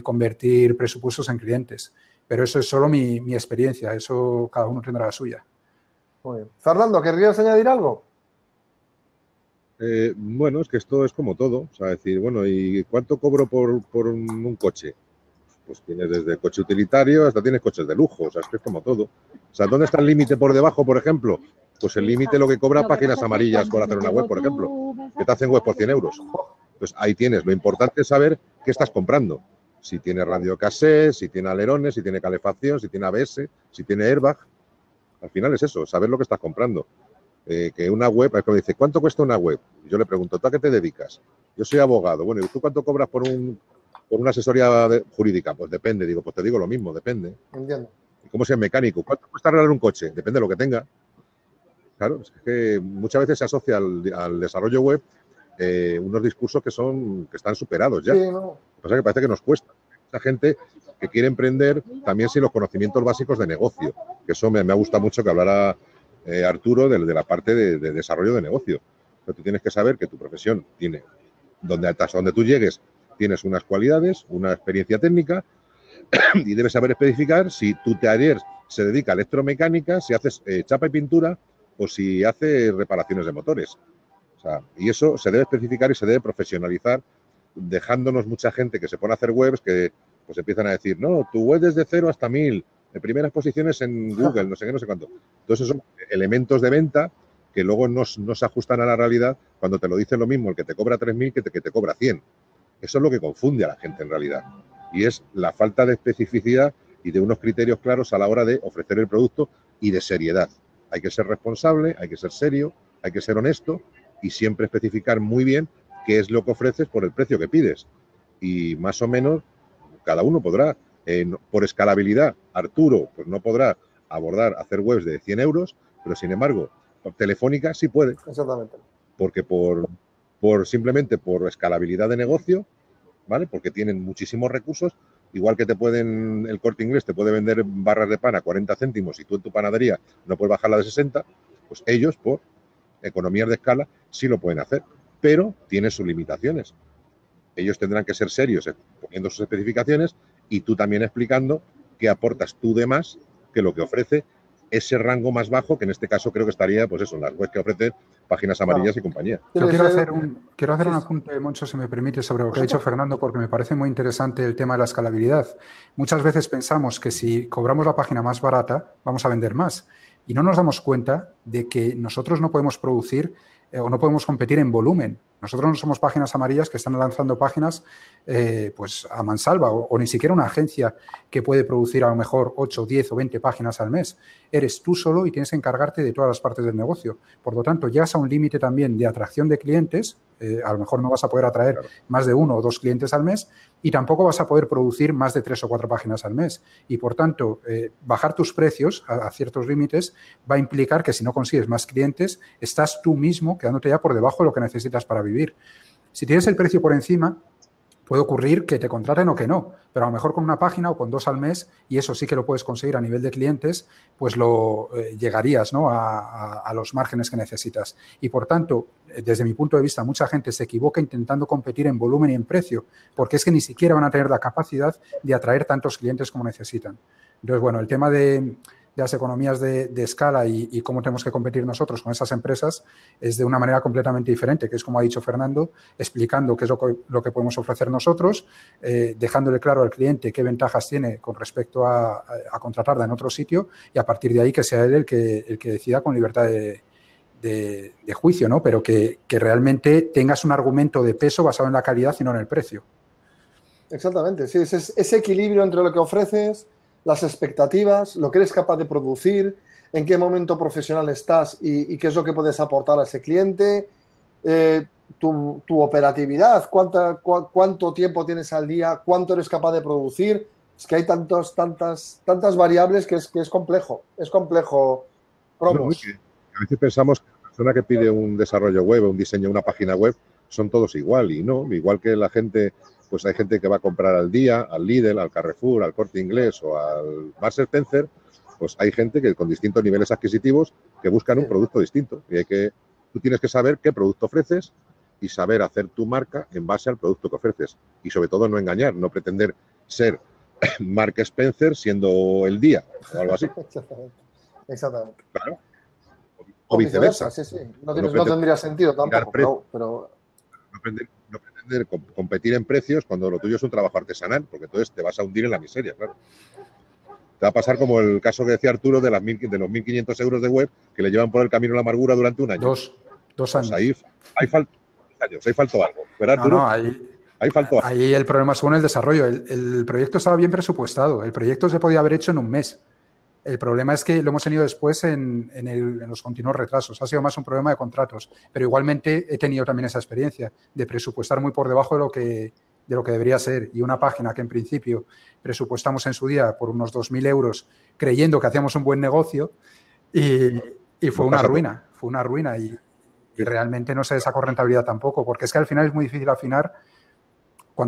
convertir presupuestos en clientes. Pero eso es solo mi experiencia, eso cada uno tendrá la suya. Muy bien. Fernando, ¿querrías añadir algo? Bueno, es que esto es como todo. O sea, decir, bueno, ¿y cuánto cobro por un coche? Pues tienes desde coche utilitario hasta tienes coches de lujo. O sea, es que es como todo. O sea, ¿dónde está el límite por debajo, por ejemplo? Pues el límite lo que cobra páginas amarillas por hacer una web, por ejemplo, que te hacen web por 100 euros. Pues ahí tienes. Lo importante es saber qué estás comprando. Si tiene radiocassette, si tiene alerones, si tiene calefacción, si tiene ABS, si tiene airbag. Al final es eso, saber lo que estás comprando. Que una web, me dice, ¿cuánto cuesta una web? Y yo le pregunto, ¿tú a qué te dedicas? Yo soy abogado. Bueno, ¿y tú cuánto cobras por una asesoría jurídica? Pues depende. Digo, pues te digo lo mismo, depende. Entiendo. ¿Y cómo sea mecánico? ¿Cuánto cuesta arreglar un coche? Depende de lo que tenga. Claro, es que muchas veces se asocia al desarrollo web unos discursos que están superados ya. Sí, no. Lo que pasa es que parece que nos cuesta. Esa gente que quiere emprender también sin los conocimientos básicos de negocio. Que eso me ha gustado mucho que hablara Arturo, de la parte de desarrollo de negocio. Pero tú tienes que saber que tu profesión tiene, hasta donde tú llegues, tienes unas cualidades, una experiencia técnica y debes saber especificar si tu taller se dedica a electromecánica, si haces chapa y pintura o si haces reparaciones de motores. O sea, y eso se debe especificar y se debe profesionalizar, dejándonos mucha gente que se pone a hacer webs que pues empiezan a decir, no, tu web desde 0 hasta 1000, de primeras posiciones en Google, no sé qué, no sé cuánto. Entonces, esos son elementos de venta que luego no se ajustan a la realidad cuando te lo dice lo mismo el que te cobra 3.000 que te cobra 100. Eso es lo que confunde a la gente en realidad. Y es la falta de especificidad y de unos criterios claros a la hora de ofrecer el producto y de seriedad. Hay que ser responsable, hay que ser serio, hay que ser honesto y siempre especificar muy bien qué es lo que ofreces por el precio que pides. Y más o menos cada uno podrá, por escalabilidad, Arturo pues no podrá hacer webs de 100 euros, pero sin embargo, Telefónica sí puede. Exactamente. Porque simplemente por escalabilidad de negocio, ¿vale? Porque tienen muchísimos recursos, igual que el Corte Inglés te puede vender barras de pan a 40 céntimos y tú en tu panadería no puedes bajarla de 60, pues ellos, por economías de escala, sí lo pueden hacer, pero tienen sus limitaciones. Ellos tendrán que ser serios poniendo sus especificaciones y tú también explicando qué aportas tú de más que lo que ofrece ese rango más bajo, que en este caso creo que estaría, pues eso, en las webs que ofrecen páginas amarillas y compañía. Yo quiero hacer un apunte, Moncho, si me permite, sobre lo que ha dicho Fernando, porque me parece muy interesante el tema de la escalabilidad. Muchas veces pensamos que si cobramos la página más barata, vamos a vender más. Y no nos damos cuenta de que nosotros no podemos producir o no podemos competir en volumen. Nosotros no somos páginas amarillas que están lanzando páginas pues a mansalva o ni siquiera una agencia que puede producir a lo mejor 8, 10 o 20 páginas al mes. Eres tú solo y tienes que encargarte de todas las partes del negocio. Por lo tanto, llegas a un límite también de atracción de clientes. A lo mejor no vas a poder atraer más de 1 o 2 clientes al mes y tampoco vas a poder producir más de 3 o 4 páginas al mes. Y por tanto, bajar tus precios a ciertos límites va a implicar que si no consigues más clientes, estás tú mismo quedándote ya por debajo de lo que necesitas para vivir. Si tienes el precio por encima, puede ocurrir que te contraten o que no, pero a lo mejor con una página o con 2 al mes, y eso sí que lo puedes conseguir a nivel de clientes, pues llegarías, ¿no?, a los márgenes que necesitas. Y por tanto, desde mi punto de vista, mucha gente se equivoca intentando competir en volumen y en precio, porque es que ni siquiera van a tener la capacidad de atraer tantos clientes como necesitan. Entonces, bueno, el tema de las economías de escala y cómo tenemos que competir nosotros con esas empresas es de una manera completamente diferente, que es como ha dicho Fernando, explicando qué es lo que podemos ofrecer nosotros, dejándole claro al cliente qué ventajas tiene con respecto a contratarla en otro sitio y a partir de ahí que sea él el que decida con libertad de juicio, ¿no? Pero que realmente tengas un argumento de peso basado en la calidad y no en el precio. Exactamente, sí, ese equilibrio entre lo que ofreces, las expectativas, lo que eres capaz de producir, en qué momento profesional estás y qué es lo que puedes aportar a ese cliente, tu operatividad, cuánto tiempo tienes al día, cuánto eres capaz de producir. Es que hay tantas variables que es complejo. Es complejo, Promos. A veces pensamos que la persona que pide un desarrollo web, un diseño, una página web, son todos igual y no, igual que la gente, pues hay gente que va a comprar al Día, al Lidl, al Carrefour, al Corte Inglés o al Marks & Spencer, pues hay gente que con distintos niveles adquisitivos que buscan un producto distinto y tú tienes que saber qué producto ofreces y saber hacer tu marca en base al producto que ofreces y sobre todo no engañar, no pretender ser Mark Spencer siendo el Día o algo así. Exactamente. Claro. O viceversa. Sí. No tendría sentido tampoco, pero... No pretender competir en precios cuando lo tuyo es un trabajo artesanal, porque entonces te vas a hundir en la miseria, claro. Te va a pasar como el caso que decía Arturo de los 1.500 euros de web que le llevan por el camino a la amargura durante un año. Dos años. Pues ahí faltó algo. Pero Arturo, ahí faltó algo. Ahí el problema es el desarrollo. El proyecto estaba bien presupuestado. El proyecto se podía haber hecho en un mes. El problema es que lo hemos tenido después en los continuos retrasos. Ha sido más un problema de contratos. Pero igualmente he tenido también esa experiencia de presupuestar muy por debajo de lo que debería ser. Y una página que en principio presupuestamos en su día por unos 2.000 euros creyendo que hacíamos un buen negocio y fue una ruina. Fue una ruina y realmente no se sacó rentabilidad tampoco. Porque es que al final es muy difícil afinar.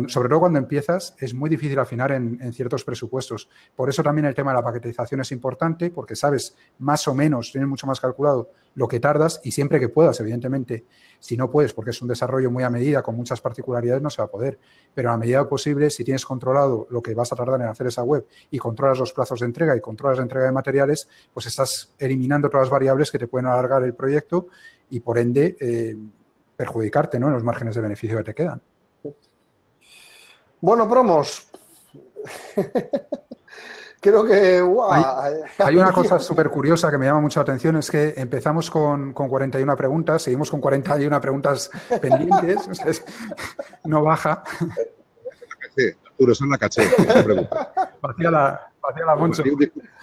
Sobre todo cuando empiezas, es muy difícil afinar en ciertos presupuestos. Por eso también el tema de la paquetización es importante, porque sabes más o menos, tienes mucho más calculado lo que tardas y siempre que puedas, evidentemente. Si no puedes, porque es un desarrollo muy a medida, con muchas particularidades, no se va a poder. Pero a medida posible, si tienes controlado lo que vas a tardar en hacer esa web y controlas los plazos de entrega y controlas la entrega de materiales, pues estás eliminando todas las variables que te pueden alargar el proyecto y, por ende, perjudicarte, ¿no?, en los márgenes de beneficio que te quedan. Bueno, Promos. Creo que... Hay una cosa súper curiosa que me llama mucho la atención, es que empezamos con 41 preguntas, seguimos con 41 preguntas pendientes, no baja. Arturo, esa es la caché, no te preocupes. Vacía la Moncho.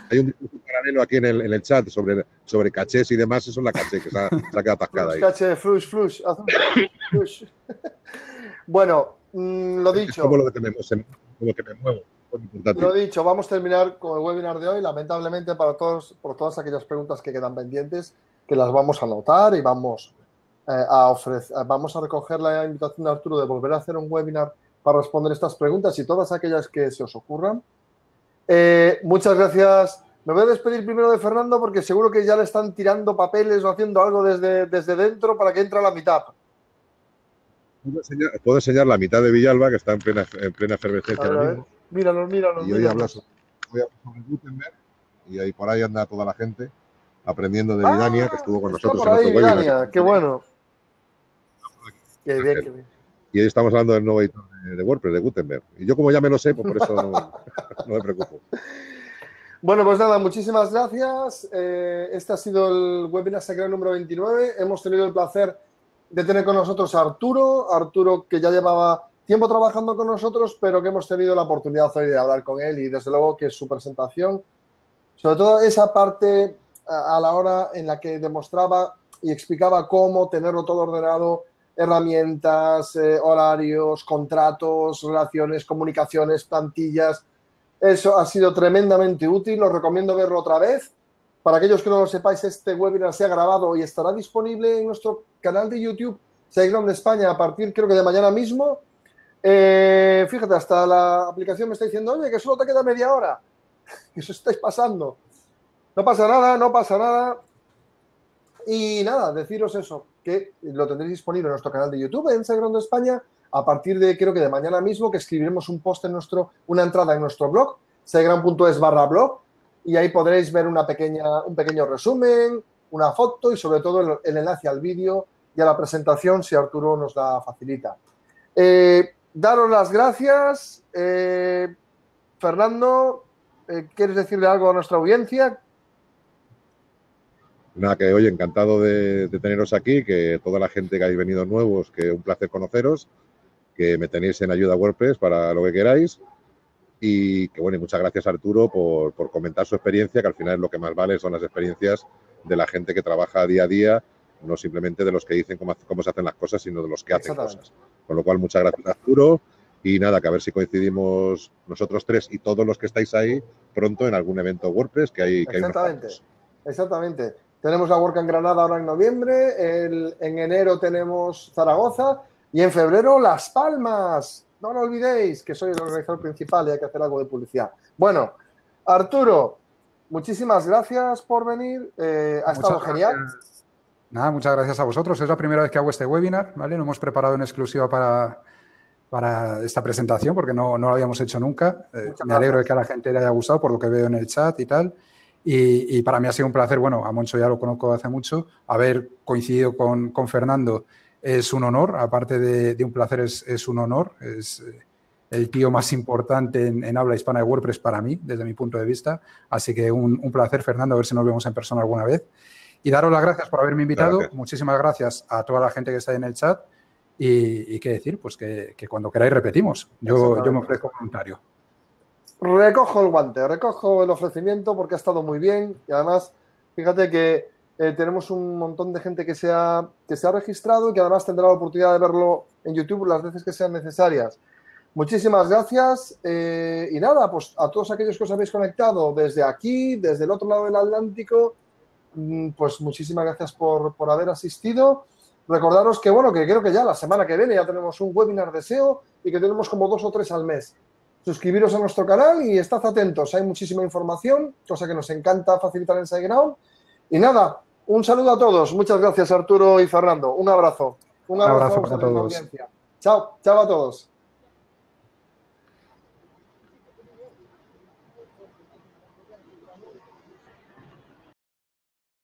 Hay un discurso paralelo aquí en el chat sobre cachés y demás, eso es la caché, que se ha quedado atascada ahí. Caché, flush. Bueno, lo dicho. Es como lo que me muevo. Lo dicho, vamos a terminar con el webinar de hoy. Lamentablemente, por todas aquellas preguntas que quedan pendientes, que las vamos a anotar y vamos a recoger la invitación de Arturo de volver a hacer un webinar para responder estas preguntas y todas aquellas que se os ocurran. Muchas gracias. Me voy a despedir primero de Fernando porque seguro que ya le están tirando papeles o haciendo algo desde dentro para que entre a la mitad. Puedo enseñar la mitad de Villalba, que está en plena efervescencia ahora mismo. Míralos. Y hoy hablo sobre Gutenberg y ahí por ahí anda toda la gente aprendiendo de Vidania, que estuvo con nosotros en nuestro webinar. ¡Qué bueno! Qué bien. Y hoy estamos hablando del nuevo editor de WordPress, de Gutenberg. Y yo como ya me lo sé, pues por eso no me preocupo. Bueno, pues nada, muchísimas gracias. Este ha sido el webinar SiteGround número 29. Hemos tenido el placer de tener con nosotros a Arturo, que ya llevaba tiempo trabajando con nosotros, pero que hemos tenido la oportunidad hoy de hablar con él y desde luego que su presentación, sobre todo esa parte a la hora en la que demostraba y explicaba cómo tenerlo todo ordenado, herramientas, horarios, contratos, relaciones, comunicaciones, plantillas, eso ha sido tremendamente útil, os recomiendo verlo otra vez. Para aquellos que no lo sepáis, este webinar se ha grabado y estará disponible en nuestro canal de YouTube, SiteGround España, a partir creo que de mañana mismo. Fíjate, hasta la aplicación me está diciendo, oye, que solo te queda media hora, que os estáis pasando. No pasa nada. Y nada, deciros eso, que lo tendréis disponible en nuestro canal de YouTube, en SiteGround España, a partir de creo que de mañana mismo, que escribiremos un post una entrada en nuestro blog, siteground.es/blog, y ahí podréis ver un pequeño resumen, una foto y sobre todo el enlace al vídeo y a la presentación si Arturo nos la facilita. Daros las gracias. Fernando, ¿quieres decirle algo a nuestra audiencia? Nada, que hoy encantado de teneros aquí, que toda la gente que habéis venido nuevos, que un placer conoceros, que me tenéis en Ayuda WordPress para lo que queráis y que bueno, y muchas gracias Arturo por comentar su experiencia, que al final lo que más vale son las experiencias de la gente que trabaja día a día, no simplemente de los que dicen cómo se hacen las cosas, sino de los que hacen cosas. Con lo cual, muchas gracias Arturo y nada, que a ver si coincidimos nosotros tres y todos los que estáis ahí pronto en algún evento WordPress que hay. Exactamente. Tenemos la WordCamp Granada ahora en noviembre, en enero tenemos Zaragoza y en febrero Las Palmas. No lo olvidéis, que soy el organizador principal y hay que hacer algo de publicidad. Bueno, Arturo, muchísimas gracias por venir. Ha estado genial. Nada, muchas gracias a vosotros. Es la primera vez que hago este webinar, ¿vale? Lo hemos preparado en exclusiva para esta presentación porque no lo habíamos hecho nunca. Me alegro de que a la gente le haya gustado por lo que veo en el chat y tal. Y para mí ha sido un placer, bueno, a Moncho ya lo conozco hace mucho, haber coincidido con Fernando es un honor, aparte de un placer es un honor, es el tío más importante en habla hispana de WordPress para mí, desde mi punto de vista, así que un placer, Fernando, a ver si nos vemos en persona alguna vez. Y daros las gracias por haberme invitado, muchísimas gracias a toda la gente que está ahí en el chat y qué decir, pues que cuando queráis repetimos, yo me ofrezco voluntario. Recojo el guante, recojo el ofrecimiento porque ha estado muy bien y además, fíjate que tenemos un montón de gente que se ha registrado y que además tendrá la oportunidad de verlo en YouTube las veces que sean necesarias. Muchísimas gracias y nada, pues a todos aquellos que os habéis conectado desde aquí, desde el otro lado del Atlántico, pues muchísimas gracias por haber asistido. Recordaros que, bueno, que creo que ya la semana que viene ya tenemos un webinar de SEO y que tenemos como 2 o 3 al mes. Suscribiros a nuestro canal y estad atentos. Hay muchísima información, cosa que nos encanta facilitar en SiteGround. Y nada, un saludo a todos. Muchas gracias, Arturo y Fernando. Un abrazo. Un abrazo para todos. Audiencia. Chao a todos.